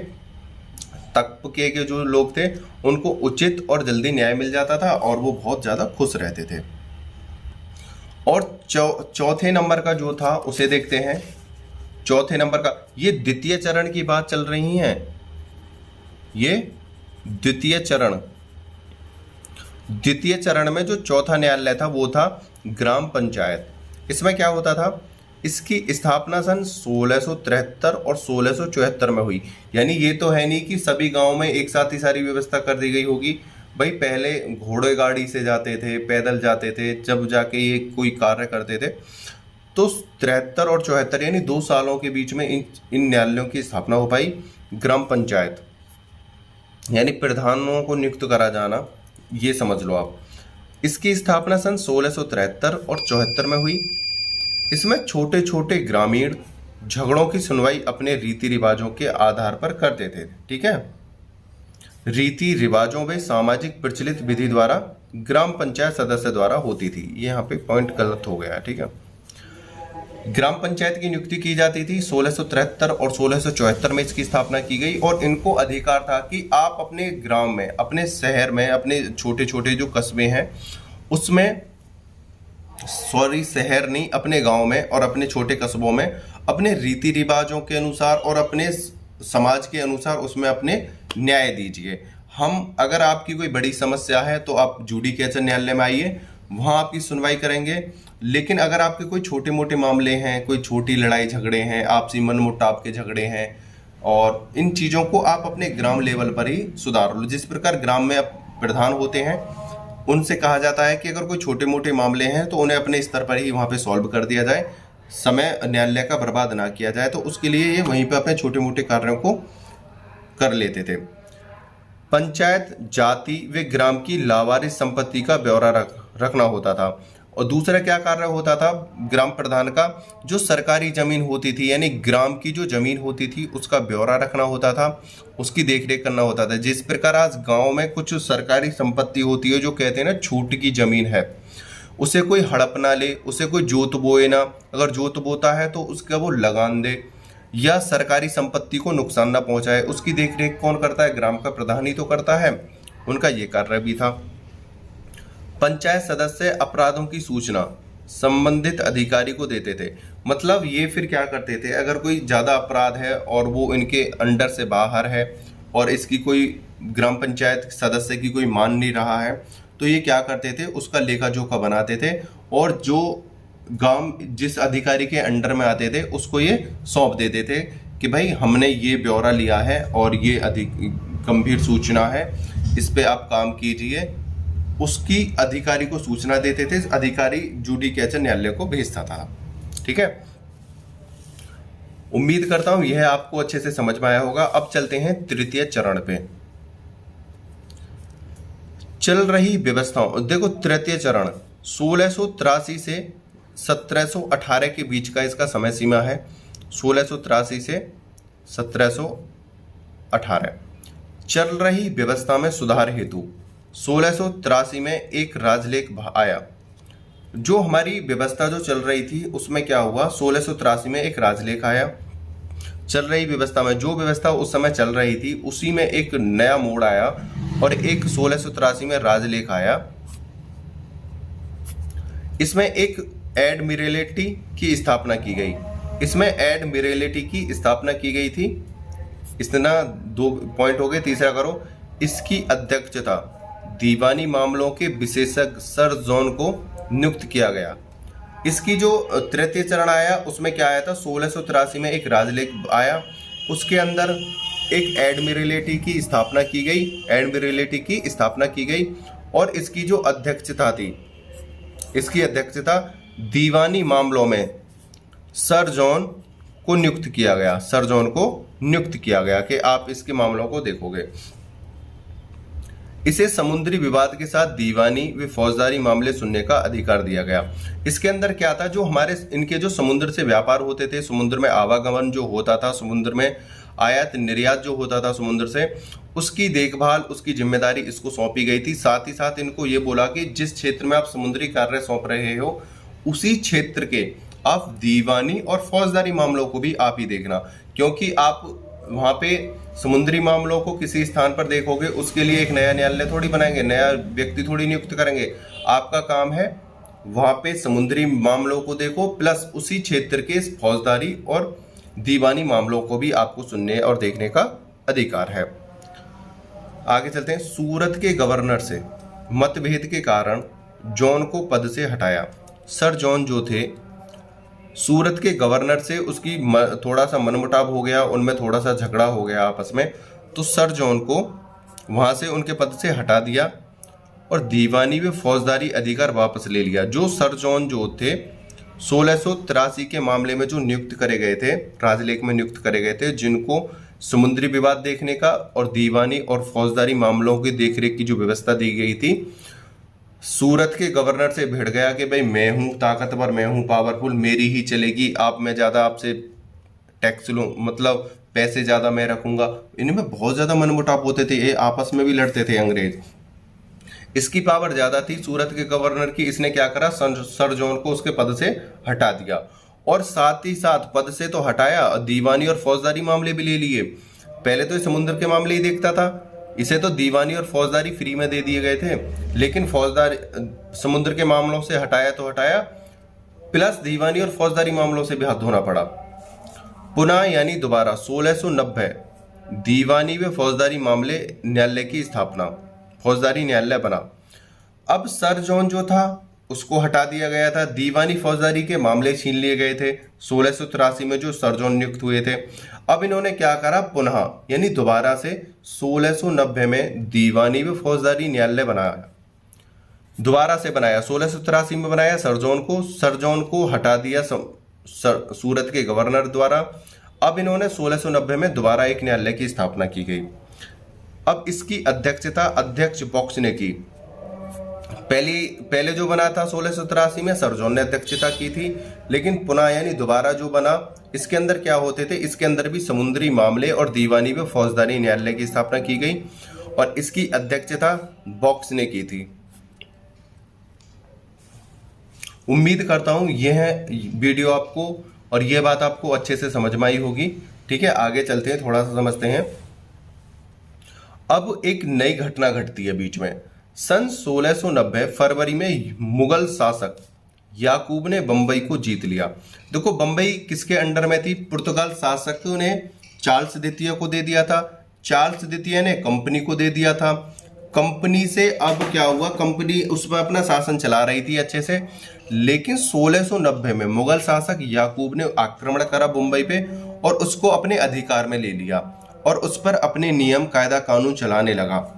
तबके के जो लोग थे, उनको उचित और जल्दी न्याय मिल जाता था और वो बहुत ज़्यादा खुश रहते थे। और चौथे नंबर का जो था उसे देखते हैं। चौथे नंबर का, ये द्वितीय चरण की बात चल रही है, ये द्वितीय चरण में जो चौथा न्यायालय था वो था ग्राम पंचायत। इसमें क्या होता था, इसकी स्थापना सन 1673 और 1674 में हुई। यानी ये तो है नहीं कि सभी गांव में एक साथ ही सारी व्यवस्था कर दी गई होगी। भाई पहले घोड़े गाड़ी से जाते थे, पैदल जाते थे, जब जाके ये कोई कार्य करते थे। तो 73 और 74 यानी 2 सालों के बीच में इन न्यायालयों की स्थापना हो पाई। ग्राम पंचायत यानी प्रधानों को नियुक्त करा जाना, ये समझ लो आप। इसकी स्थापना सन 1673 और 74 में हुई। इसमें छोटे छोटे ग्रामीण झगड़ों की सुनवाई अपने रीति रिवाजों के आधार पर करते थे। ठीक है, रीति रिवाजों में सामाजिक प्रचलित विधि द्वारा ग्राम पंचायत सदस्य द्वारा होती थी। ये यहाँ पे पॉइंट गलत हो गया। ठीक है, ग्राम पंचायत की नियुक्ति की जाती थी 1673 और 1674 में इसकी स्थापना की गई और इनको अधिकार था कि आप अपने ग्राम में, अपने शहर में, अपने छोटे छोटे जो कस्बे हैं उसमें, शहर नहीं, अपने गांव में और अपने छोटे कस्बों में अपने रीति रिवाजों के अनुसार और अपने समाज के अनुसार उसमें अपने न्याय दीजिए। हम, अगर आपकी कोई बड़ी समस्या है तो आप जुडिकेचर न्यायालय में आइए, वहाँ आपकी सुनवाई करेंगे। लेकिन अगर आपके कोई छोटे मोटे मामले हैं, कोई छोटी लड़ाई झगड़े हैं, आपसी मनमुटाव के झगड़े हैं, और इन चीज़ों को आप अपने ग्राम लेवल पर ही सुधार लो। जिस प्रकार ग्राम में प्रधान होते हैं, उनसे कहा जाता है कि अगर कोई छोटे मोटे मामले हैं तो उन्हें अपने स्तर पर ही वहाँ पे सॉल्व कर दिया जाए, समय न्यायालय का बर्बाद ना किया जाए। तो उसके लिए ये वहीं पे अपने छोटे मोटे कार्यों को कर लेते थे। पंचायत जाति व ग्राम की लावारिस संपत्ति का ब्यौरा रखना होता था। और दूसरा क्या कार्य होता था ग्राम प्रधान का, जो सरकारी जमीन होती थी यानी ग्राम की जो जमीन होती थी उसका ब्यौरा रखना होता था, उसकी देखरेख करना होता था। जिस प्रकार आज गांव में कुछ सरकारी संपत्ति होती है जो कहते हैं ना छूट की जमीन है, उसे कोई हड़प ना ले, उसे कोई जोत बोए ना, अगर जोत बोता है तो उसका वो लगान दे या सरकारी संपत्ति को नुकसान ना पहुंचाए, उसकी देखरेख कौन करता है, ग्राम का प्रधान ही तो करता है। उनका ये कार्य भी था। पंचायत सदस्य अपराधों की सूचना संबंधित अधिकारी को देते थे। मतलब ये फिर क्या करते थे, अगर कोई ज़्यादा अपराध है और वो इनके अंडर से बाहर है और इसकी कोई ग्राम पंचायत सदस्य की कोई मान नहीं रहा है, तो ये क्या करते थे, उसका लेखा जोखा बनाते थे और जो गांव जिस अधिकारी के अंडर में आते थे उसको ये सौंप देते थे कि भाई हमने ये ब्यौरा लिया है और ये अधिक गंभीर सूचना है, इस पे आप काम कीजिए। उसकी अधिकारी को सूचना देते थे, अधिकारी जुडिशियल न्यायालय को भेजता था। ठीक है, उम्मीद करता हूं यह आपको अच्छे से समझ में आया होगा। अब चलते हैं तृतीय चरण पे। चल रही व्यवस्थाओं, देखो तृतीय चरण 1683 से 1718 के बीच का इसका समय सीमा है। 1683 से 1718। चल रही व्यवस्था में सुधार हेतु 1683 में एक राजलेख आया। जो हमारी व्यवस्था जो चल रही थी उसमें क्या हुआ, 1683 में एक राजलेख आया। चल रही व्यवस्था में जो व्यवस्था उस समय चल रही थी उसी में एक नया मोड़ आया और एक 1683 में राजलेख आया। इसमें एक एडमिरल्टी की स्थापना की गई। इसमें एडमिरल्टी की स्थापना की गई थी। इतना 2 पॉइंट हो गए। तीसरा करो, इसकी अध्यक्षता दीवानी मामलों के विशेषज्ञ सर जॉन को नियुक्त किया गया। इसकी जो तृतीय चरण आया उसमें क्या आया था, 1683 में एक राजलेख आया, उसके अंदर एक एडमिरल्टी की स्थापना की गई, एडमिरल्टी की स्थापना की गई और इसकी जो अध्यक्षता थी, इसकी अध्यक्षता दीवानी मामलों में सर जॉन को नियुक्त किया गया। सर जॉन को नियुक्त किया गया कि आप इसके मामलों को देखोगे। इसे समुद्री विवाद के साथ दीवानी व फौजदारी मामले सुनने का अधिकार दिया गया। इसके अंदर क्या था, जो हमारे इनके जो समुद्र से व्यापार होते थे, समुद्र में आवागमन जो होता था, समुद्र में आयात निर्यात जो होता था समुद्र से, उसकी देखभाल उसकी जिम्मेदारी इसको सौंपी गई थी। साथ ही साथ इनको ये बोला कि जिस क्षेत्र में आप समुद्री कार्य सौंप रहे हो उसी क्षेत्र के आप दीवानी और फौजदारी मामलों को भी आप ही देखना, क्योंकि आप वहाँ पे समुद्री मामलों को किसी स्थान पर देखोगे उसके लिए एक नया न्यायालय थोड़ी बनाएंगे, नया व्यक्ति थोड़ी नियुक्त करेंगे। आपका काम है वहाँ पे समुद्री मामलों को देखो प्लस उसी क्षेत्र के फौजदारी और दीवानी मामलों को भी आपको सुनने और देखने का अधिकार है। आगे चलते हैं। सूरत के गवर्नर से मतभेद के कारण जॉन को पद से हटाया। सर जॉन जो थे सूरत के गवर्नर से उसकी थोड़ा सा मनमुटाव हो गया, उनमें थोड़ा सा झगड़ा हो गया आपस में, तो सर जॉन को वहाँ से उनके पद से हटा दिया और दीवानी व फौजदारी अधिकार वापस ले लिया। जो सर जॉन जो थे 1683 के मामले में जो नियुक्त करे गए थे, राजलेख में नियुक्त करे गए थे, जिनको समुद्री विवाद देखने का और दीवानी और फौजदारी मामलों की देखरेख की जो व्यवस्था दी गई थी, सूरत के गवर्नर से भिड़ गया कि भाई मैं हूँ ताकतवर, मैं हूँ पावरफुल, मेरी ही चलेगी, आप मैं ज़्यादा आपसे टैक्स लूँ, मतलब पैसे ज़्यादा मैं रखूँगा। इनमें बहुत ज़्यादा मनमुटाव होते थे, ये आपस में भी लड़ते थे अंग्रेज। इसकी पावर ज़्यादा थी सूरत के गवर्नर की। इसने क्या करा, सर जॉन को उसके पद से हटा दिया और साथ ही साथ पद से तो हटाया, दीवानी और फौजदारी मामले भी ले लिए। पहले तो समुद्र के मामले ही देखता था, इसे तो दीवानी और फौजदारी फ्री में दे दिए गए थे, लेकिन फौजदारी समुद्र के मामलों से हटाया तो हटाया, प्लस दीवानी और फौजदारी मामलों से भी हाथ धोना पड़ा। पुनः यानी दोबारा 1690 दीवानी व फौजदारी मामले न्यायालय की स्थापना, फौजदारी न्यायालय बना। अब सर जॉन जो था उसको हटा दिया गया था, दीवानी फौजदारी के मामले छीन लिए गए थे 1683 में जो सर जॉन नियुक्त हुए थे। अब इन्होंने क्या करा, पुनः यानी दोबारा से 1690 में दीवानी व फौजदारी न्यायालय बनाया, दोबारा से बनाया। 1683 में बनाया, सर जॉन को हटा दिया सूरत के गवर्नर द्वारा। अब इन्होंने 1690 में दोबारा एक न्यायालय की स्थापना की गई। अब इसकी अध्यक्षता अध्यक्ष बॉक्स ने की। पहले जो बना था 1683 में सर जॉन ने अध्यक्षता की थी, लेकिन पुनः यानी दोबारा जो बना इसके अंदर क्या होते थे, इसके अंदर भी समुद्री मामले और दीवानी व फौजदारी न्यायालय की स्थापना की गई और इसकी अध्यक्षता बॉक्स ने की थी। उम्मीद करता हूं यह वीडियो आपको और यह बात आपको अच्छे से समझ में आई होगी। ठीक है, आगे चलते हैं, थोड़ा सा समझते हैं। अब एक नई घटना घटती है बीच में। सन 1690 फरवरी में मुगल शासक याकूब ने बंबई को जीत लिया। देखो बंबई किसके अंडर में थी, पुर्तगाल शासक ने चार्ल्स द्वितीय को दे दिया था। चार्ल्स द्वितीय ने कंपनी को दे दिया था। कंपनी से अब क्या हुआ, कंपनी उस पर अपना शासन चला रही थी अच्छे से, लेकिन 1690 में मुगल शासक याकूब ने आक्रमण करा मुंबई पे और उसको अपने अधिकार में ले लिया और उस पर अपने नियम कायदा कानून चलाने लगा,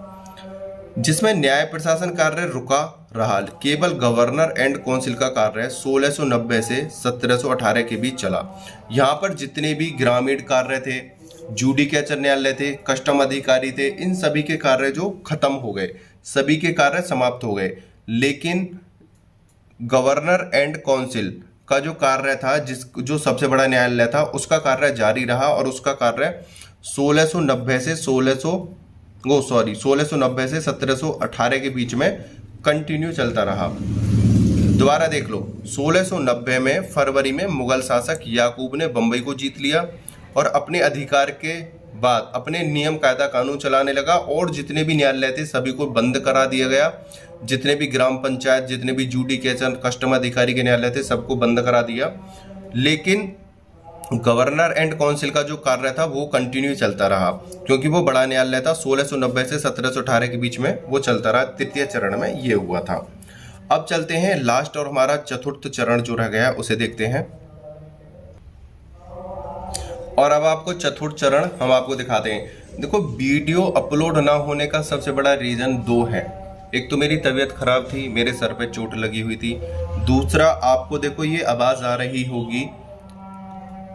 जिसमें न्याय प्रशासन कार्य रुका रहा। केवल गवर्नर एंड काउंसिल का कार्य 1690 से 1718 के बीच चला। यहाँ पर जितने भी ग्रामीण कार्य थे, जुडिकेचर न्यायालय थे, कस्टम अधिकारी थे, इन सभी के कार्य जो खत्म हो गए, सभी के कार्य समाप्त हो गए, लेकिन गवर्नर एंड काउंसिल का जो कार्य था, जो सबसे बड़ा न्यायालय था, उसका कार्य जारी रहा और उसका कार्य 1690 से 1718 के बीच में कंटिन्यू चलता रहा। दोबारा देख लो, 1690 में फरवरी में मुगल शासक याकूब ने बंबई को जीत लिया और अपने अधिकार के बाद अपने नियम कायदा कानून चलाने लगा और जितने भी न्यायालय थे सभी को बंद करा दिया गया। जितने भी ग्राम पंचायत, जितने भी जुडिकेचर कस्टम अधिकारी के न्यायालय थे सबको बंद करा दिया, लेकिन गवर्नर एंड काउंसिल का जो कार्य था वो कंटिन्यू चलता रहा, क्योंकि वो बड़ा न्यायालय था। 1690 से 1718 के बीच में वो चलता रहा। तृतीय चरण में ये हुआ था। अब चलते हैं लास्ट और हमारा चतुर्थ चरण जो रह गया उसे देखते हैं। और अब आपको चतुर्थ चरण हम आपको दिखाते हैं। देखो वीडियो अपलोड ना होने का सबसे बड़ा रीजन दो है। एक तो मेरी तबीयत खराब थी, मेरे सर पे चोट लगी हुई थी। दूसरा, आपको देखो ये आवाज आ रही होगी,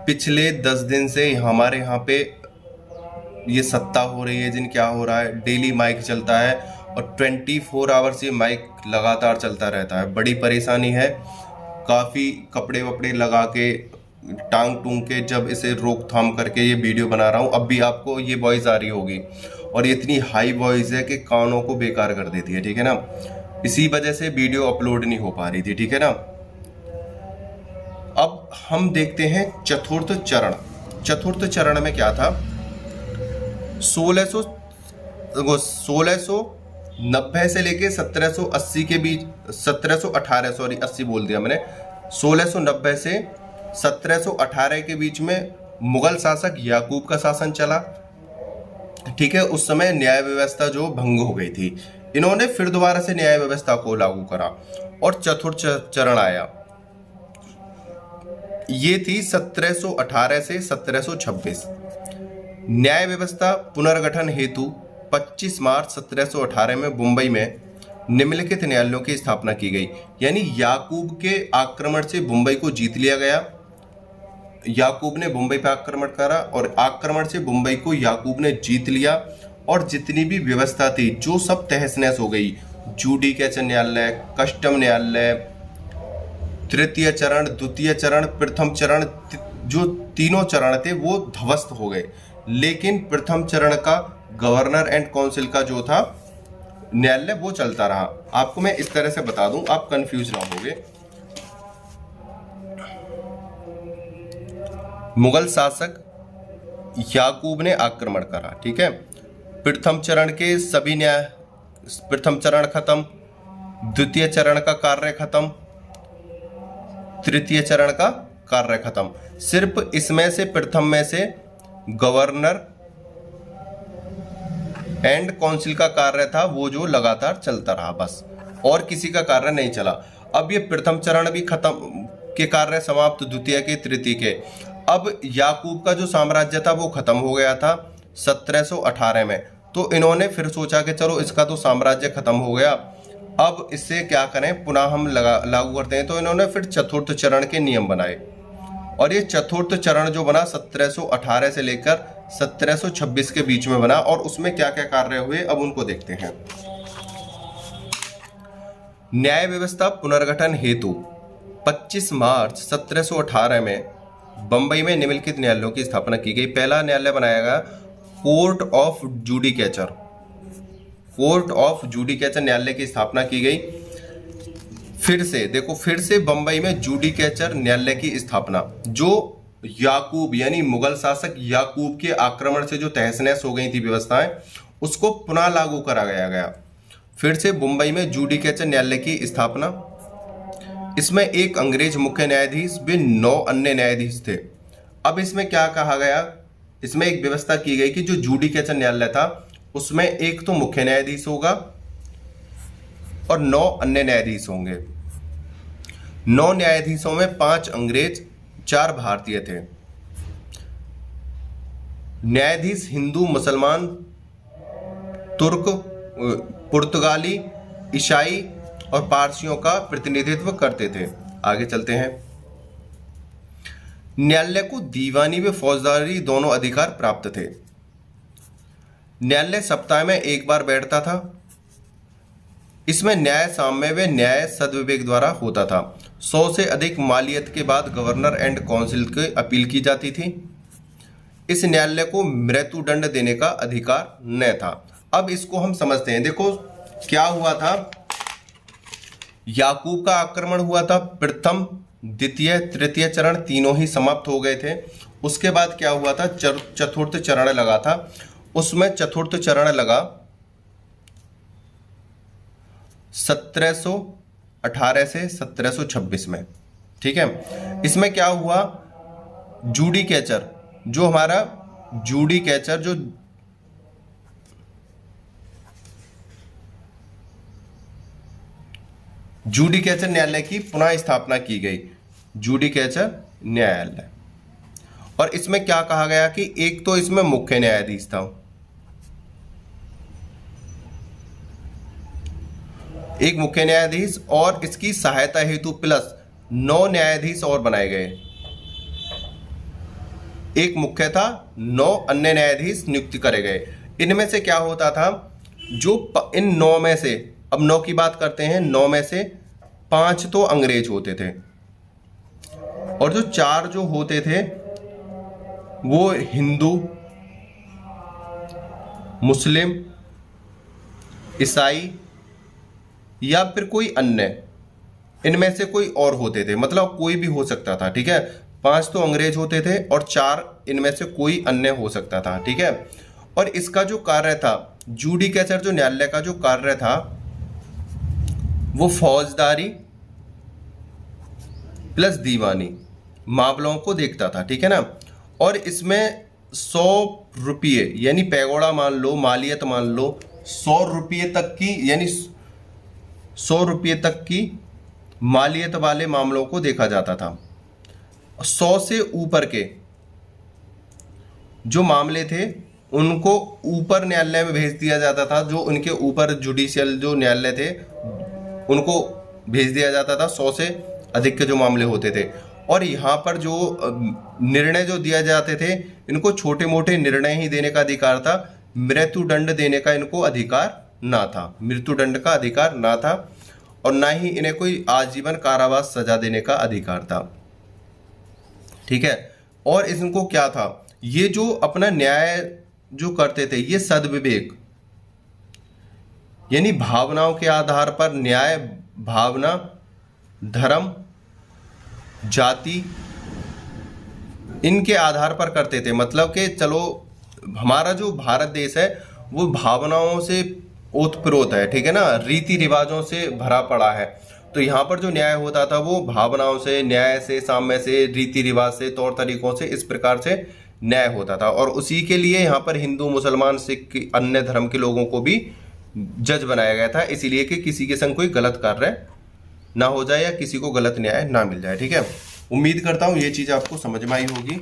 पिछले 10 दिन से हमारे यहाँ पे ये सत्ता हो रही है, जिन क्या हो रहा है, डेली माइक चलता है और 24 आवर्स ये माइक लगातार चलता रहता है। बड़ी परेशानी है। काफ़ी कपड़े वपड़े लगा के टांग टूंग के जब इसे रोकथाम करके ये वीडियो बना रहा हूँ, अब भी आपको ये वॉइस आ रही होगी और ये इतनी हाई वॉइस है कि कानों को बेकार कर देती है। ठीक है ना, इसी वजह से वीडियो अपलोड नहीं हो पा रही थी। ठीक है ना, अब हम देखते हैं चतुर्थ चरण। चतुर्थ चरण में क्या था, 1690 से लेके 1780 के बीच, 1718 सॉरी 80 बोल दिया मैंने, 1690 से 1718 के बीच में मुगल शासक याकूब का शासन चला। ठीक है, उस समय न्याय व्यवस्था जो भंग हो गई थी, इन्होंने फिर दोबारा से न्याय व्यवस्था को लागू करा और चतुर्थ चरण आया। ये थी 1718 से 1726। न्याय व्यवस्था पुनर्गठन हेतु 25 मार्च 1718 में मुंबई में निम्नलिखित न्यायालयों की स्थापना की गई। यानी याकूब के आक्रमण से मुंबई को जीत लिया गया। याकूब ने मुंबई पर आक्रमण करा और आक्रमण से मुंबई को याकूब ने जीत लिया और जितनी भी व्यवस्था थी जो सब तहस नहस हो गई। जुडिकेचर न्यायालय, कस्टम न्यायालय, तृतीय चरण, द्वितीय चरण, प्रथम चरण, जो तीनों चरण थे वो ध्वस्त हो गए। लेकिन प्रथम चरण का गवर्नर एंड काउंसिल का जो था न्यायालय वो चलता रहा। आपको मैं इस तरह से बता दूं, आप कंफ्यूज ना होगे। मुगल शासक याकूब ने आक्रमण करा, ठीक है, प्रथम चरण के सभी न्याय, प्रथम चरण खत्म, द्वितीय चरण का कार्य खत्म, तृतीय चरण का कार्य खत्म। सिर्फ इसमें से प्रथम में से गवर्नर एंड काउंसिल का कार्य था वो जो लगातार चलता रहा बस, और किसी का कार्य नहीं चला। अब ये प्रथम चरण भी खत्म के कार्य समाप्त, द्वितीय के, तृतीय के। अब याकूब का जो साम्राज्य था वो खत्म हो गया था 1718 में। तो इन्होंने फिर सोचा कि चलो इसका तो साम्राज्य खत्म हो गया, अब इससे क्या करें, पुनः हम लागू करते हैं। तो इन्होंने फिर चतुर्थ चरण के नियम बनाए और ये चतुर्थ चरण जो बना 1718 से लेकर 1726 के बीच में बना, और उसमें क्या क्या कार्य हुए अब उनको देखते हैं। न्याय व्यवस्था पुनर्गठन हेतु 25 मार्च 1718 में बंबई में निम्नलिखित न्यायालयों की स्थापना की गई। पहला न्यायालय बनाया गया court of judicature. Court of judicature न्यायालय की स्थापना की गई। फिर से देखो, फिर से बंबई में जुडिकेचर न्यायालय की स्थापना, जो याकूब यानी मुगल शासक याकूब के आक्रमण से जो तहस नहस हो गई थी व्यवस्थाएं, उसको पुनः लागू करा गया। फिर से मुंबई में जुडिकेचर न्यायालय की स्थापना। इसमें एक अंग्रेज मुख्य न्यायाधीश व 9 अन्य न्यायाधीश थे। अब इसमें क्या कहा गया, इसमें एक व्यवस्था की गई कि जो जुडिकेचर न्यायालय था उसमें एक तो मुख्य न्यायाधीश होगा और 9 अन्य न्यायाधीश होंगे। 9 न्यायाधीशों में 5 अंग्रेज 4 भारतीय थे। न्यायाधीश हिंदू, मुसलमान, तुर्क, पुर्तगाली, ईसाई और पारसियों का प्रतिनिधित्व करते थे। आगे चलते हैं। न्यायालय को दीवानी व फौजदारी दोनों अधिकार प्राप्त थे। न्यायालय सप्ताह में एक बार बैठता था। इसमें न्याय साम्य व न्याय सद्विवेक द्वारा होता था। 100 से अधिक मालियत के बाद गवर्नर एंड काउंसिल की अपील की जाती थी। इस न्यायालय को मृत्युदंड देने का अधिकार न था। अब इसको हम समझते हैं। देखो क्या हुआ था, याकूब का आक्रमण हुआ था। प्रथम, द्वितीय, तृतीय चरण तीनों ही समाप्त हो गए थे। उसके बाद क्या हुआ था, चतुर्थ चरण लगा था। उसमें चतुर्थ चरण लगा 1718 से 1726 में। ठीक है, इसमें क्या हुआ, जुडिकेचर जो हमारा जुडिकेचर जो जुडिकेचर न्यायालय की पुनः स्थापना की गई। जुडिकेचर न्यायालय, और इसमें क्या कहा गया कि एक तो इसमें मुख्य न्यायाधीश था, एक मुख्य न्यायाधीश, और इसकी सहायता हेतु प्लस 9 न्यायाधीश और बनाए गए। एक मुख्य था, 9 अन्य न्यायाधीश नियुक्त करे गए। इनमें से क्या होता था, जो इन 9 में से, अब 9 की बात करते हैं, 9 में से 5 तो अंग्रेज होते थे और जो 4 जो होते थे वो हिंदू, मुस्लिम, ईसाई या फिर कोई अन्य, इनमें से कोई और होते थे। मतलब कोई भी हो सकता था। ठीक है, 5 तो अंग्रेज होते थे और 4 इनमें से कोई अन्य हो सकता था। ठीक है, और इसका जो कार्य था, जुडिकेचर जो न्यायालय का जो कार्य था वो फौजदारी प्लस दीवानी मामलों को देखता था। ठीक है ना, और इसमें 100 रुपये यानी पैगोड़ा मान लो, मालियत मान लो, 100 रुपये तक की, यानी 100 रुपये तक की मालियत वाले मामलों को देखा जाता था। 100 से ऊपर के जो मामले थे उनको ऊपर न्यायालय में भेज दिया जाता था। जो उनके ऊपर जुडिशियल जो न्यायालय थे उनको भेज दिया जाता था 100 से अधिक के जो मामले होते थे। और यहाँ पर जो निर्णय जो दिया जाते थे, इनको छोटे मोटे निर्णय ही देने का अधिकार था। मृत्युदंड देने का इनको अधिकार ना था, मृत्युदंड का अधिकार ना था, और ना ही इन्हें कोई आजीवन कारावास सजा देने का अधिकार था। ठीक है, और इनको क्या था, ये जो अपना न्याय जो करते थे, ये सद्विवेक यानी भावनाओं के आधार पर न्याय, भावना, धर्म, जाति, इनके आधार पर करते थे। मतलब कि चलो हमारा जो भारत देश है वो भावनाओं से ओतप्रोत है। ठीक है ना, रीति रिवाजों से भरा पड़ा है। तो यहाँ पर जो न्याय होता था वो भावनाओं से, न्याय से, साम्य से, रीति रिवाज से, तौर तरीकों से, इस प्रकार से न्याय होता था। और उसी के लिए यहाँ पर हिंदू, मुसलमान, सिख, अन्य धर्म के लोगों को भी जज बनाया गया था, इसीलिए कि किसी के संग कोई गलत कार्य ना हो जाए या किसी को गलत न्याय ना मिल जाए। ठीक है, उम्मीद करता हूँ ये चीज़ आपको समझ में आई होगी।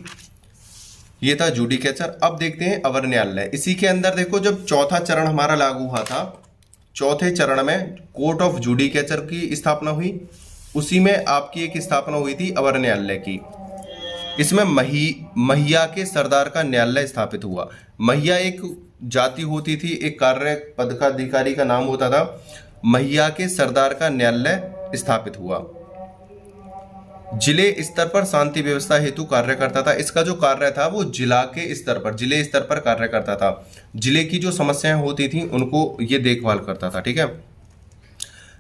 ये था जुडिकेचर। अब देखते हैं अवर न्यायालय। इसी के अंदर देखो, जब चौथा चरण हमारा लागू हुआ था, चौथे चरण में कोर्ट ऑफ जुडिकेचर की स्थापना हुई। उसी में आपकी एक स्थापना हुई थी अवर न्यायालय की। इसमें महिया के सरदार का न्यायालय स्थापित हुआ। महिया एक जाति होती थी, एक कार्य पद का अधिकारी का नाम होता था। महिया के सरदार का न्यायालय स्थापित हुआ। जिले स्तर पर शांति व्यवस्था हेतु कार्य करता था। इसका जो कार्य था वो जिले स्तर पर कार्य करता था। जिले की जो समस्याएं होती थी उनको ये देखभाल करता था। ठीक है।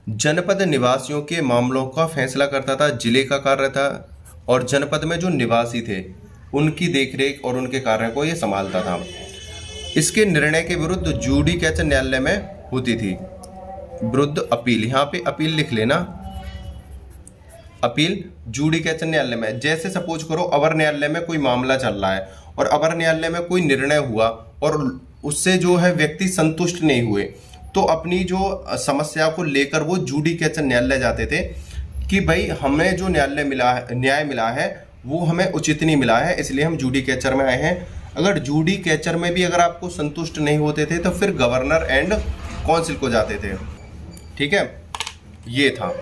जनपद निवासियों के मामलों का फैसला करता था, जिले का कार्य था। और जनपद में जो निवासी थे उनकी देखरेख और उनके कार्य को ये संभालता था। इसके निर्णय के विरुद्ध जुडिकेचर न्यायालय में होती थी। विरुद्ध अपील, यहाँ पे अपील लिख लेना। अपील जुडिकेचर न्यायालय में, जैसे सपोज करो अवर न्यायालय में कोई मामला चल रहा है और अवर न्यायालय में कोई निर्णय हुआ और उससे जो है व्यक्ति संतुष्ट नहीं हुए, तो अपनी जो समस्या को लेकर वो जुडिकेचर न्यायालय जाते थे कि भाई हमें जो न्याय मिला है वो हमें उचित नहीं मिला है, इसलिए हम जुडिकेचर में आए हैं। अगर जुडिकेचर में भी अगर आपको संतुष्ट नहीं होते थे तो फिर गवर्नर एंड काउंसिल को जाते थे। ठीक है, ये था।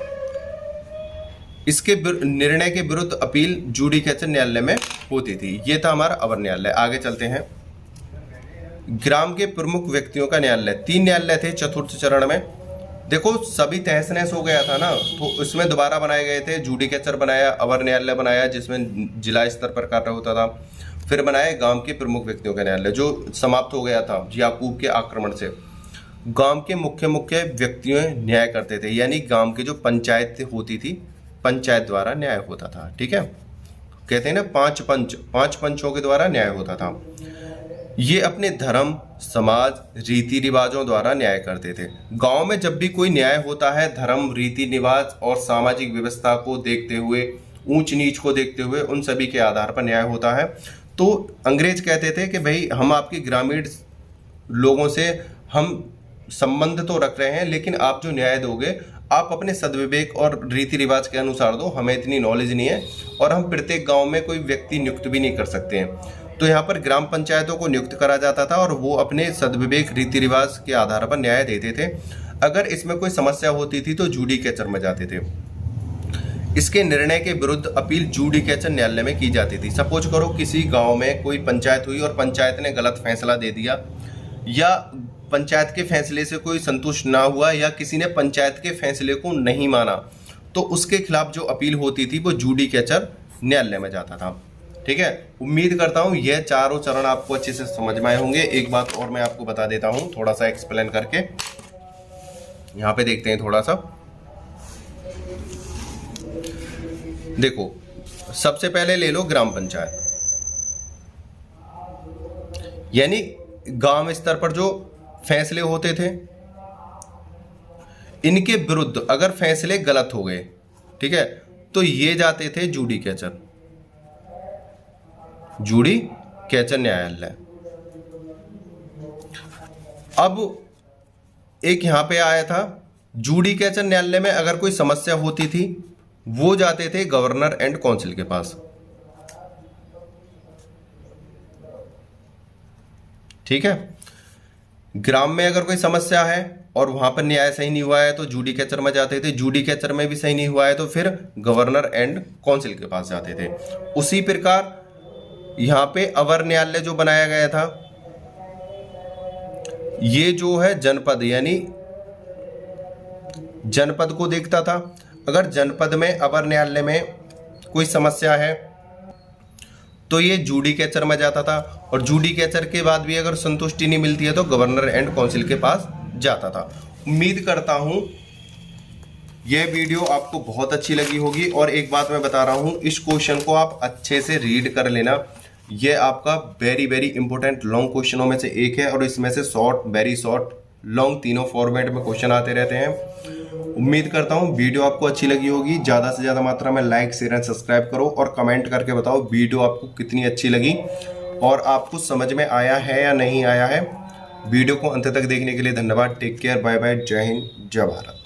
इसके निर्णय के विरुद्ध अपील जुडिकेचर न्यायालय में होती थी। ये था हमारा अवर न्यायालय। आगे चलते हैं। ग्राम के प्रमुख व्यक्तियों का न्यायालय, 3 न्यायालय थे चतुर्थ चरण में। देखो सभी तहस नहस हो गया था ना, तो इसमें दोबारा बनाए गए थे। जुडिकेचर बनाया, अवर न्यायालय बनाया जिसमें जिला स्तर पर कार्य होता था। फिर बनाया गांव के प्रमुख व्यक्तियों का न्यायालय जो समाप्त हो गया था याकूब के आक्रमण से। गांव के मुख्य व्यक्तियों न्याय करते थे, यानी गांव की जो पंचायत होती थी, पंचायत द्वारा न्याय होता था। ठीक है, कहते हैं ना 5 पंचों के द्वारा न्याय होता था। ये अपने धर्म, समाज, रीति रिवाजों द्वारा न्याय करते थे। गांव में जब भी कोई न्याय होता है, धर्म, रीति रिवाज और सामाजिक व्यवस्था को देखते हुए, ऊंच नीच को देखते हुए, उन सभी के आधार पर न्याय होता है। तो अंग्रेज कहते थे कि भाई हम आपके ग्रामीण लोगों से हम संबंध तो रख रहे हैं, लेकिन आप जो न्याय दोगे आप अपने सद्विवेक और रीति रिवाज के अनुसार दो, हमें इतनी नॉलेज नहीं है और हम प्रत्येक गांव में कोई व्यक्ति नियुक्त भी नहीं कर सकते हैं। तो यहाँ पर ग्राम पंचायतों को नियुक्त करा जाता था और वो अपने सद्विवेक रीति रिवाज के आधार पर न्याय देते थे। अगर इसमें कोई समस्या होती थी तो जुडिकेचर में जाते थे। इसके निर्णय के विरुद्ध अपील जुडिकेचर न्यायालय में की जाती थी। सपोज करो किसी गांव में कोई पंचायत हुई और पंचायत ने गलत फैसला दे दिया, या पंचायत के फैसले से कोई संतुष्ट ना हुआ, या किसी ने पंचायत के फैसले को नहीं माना, तो उसके खिलाफ जो अपील होती थी वो जुडिकेचर न्यायालय में जाता था। ठीक है, उम्मीद करता हूं यह चारों चरण आपको अच्छे से समझ में आए होंगे। एक बात और मैं आपको बता देता हूं, थोड़ा सा एक्सप्लेन करके। यहां पे देखते हैं थोड़ा सा। देखो सबसे पहले ले लो ग्राम पंचायत, यानी गांव स्तर पर जो फैसले होते थे, इनके विरुद्ध अगर फैसले गलत हो गए, ठीक है, तो ये जाते थे जुडिकेचर न्यायालय। अब एक यहां पे आया था, जुडिकेचर न्यायालय में अगर कोई समस्या होती थी वो जाते थे गवर्नर एंड काउंसिल के पास। ठीक है, ग्राम में अगर कोई समस्या है और वहां पर न्याय सही नहीं हुआ है तो जुडिकेचर में जाते थे। जुडिकेचर में भी सही नहीं हुआ है तो फिर गवर्नर एंड काउंसिल के पास जाते थे। उसी प्रकार यहां पे अवर न्यायालय जो बनाया गया था, ये जो है जनपद, यानी जनपद को देखता था। अगर जनपद में अवर न्यायालय में कोई समस्या है तो ये जुडिकेचर में जाता था, और जुडिकेचर के बाद भी अगर संतुष्टि नहीं मिलती है तो गवर्नर एंड काउंसिल के पास जाता था। उम्मीद करता हूं यह वीडियो आपको बहुत अच्छी लगी होगी। और एक बात मैं बता रहा हूं, इस क्वेश्चन को आप अच्छे से रीड कर लेना। यह आपका वेरी वेरी इंपॉर्टेंट लॉन्ग क्वेश्चनों में से एक है, और इसमें से शॉर्ट, वेरी शॉर्ट, लॉन्ग तीनों फॉर्मेट में क्वेश्चन आते रहते हैं। उम्मीद करता हूं वीडियो आपको अच्छी लगी होगी। ज़्यादा से ज़्यादा मात्रा में लाइक, शेयर एंड सब्सक्राइब करो और कमेंट करके बताओ वीडियो आपको कितनी अच्छी लगी और आपको समझ में आया है या नहीं आया है। वीडियो को अंत तक देखने के लिए धन्यवाद। टेक केयर, बाय बाय, जय हिंद, जय भारत।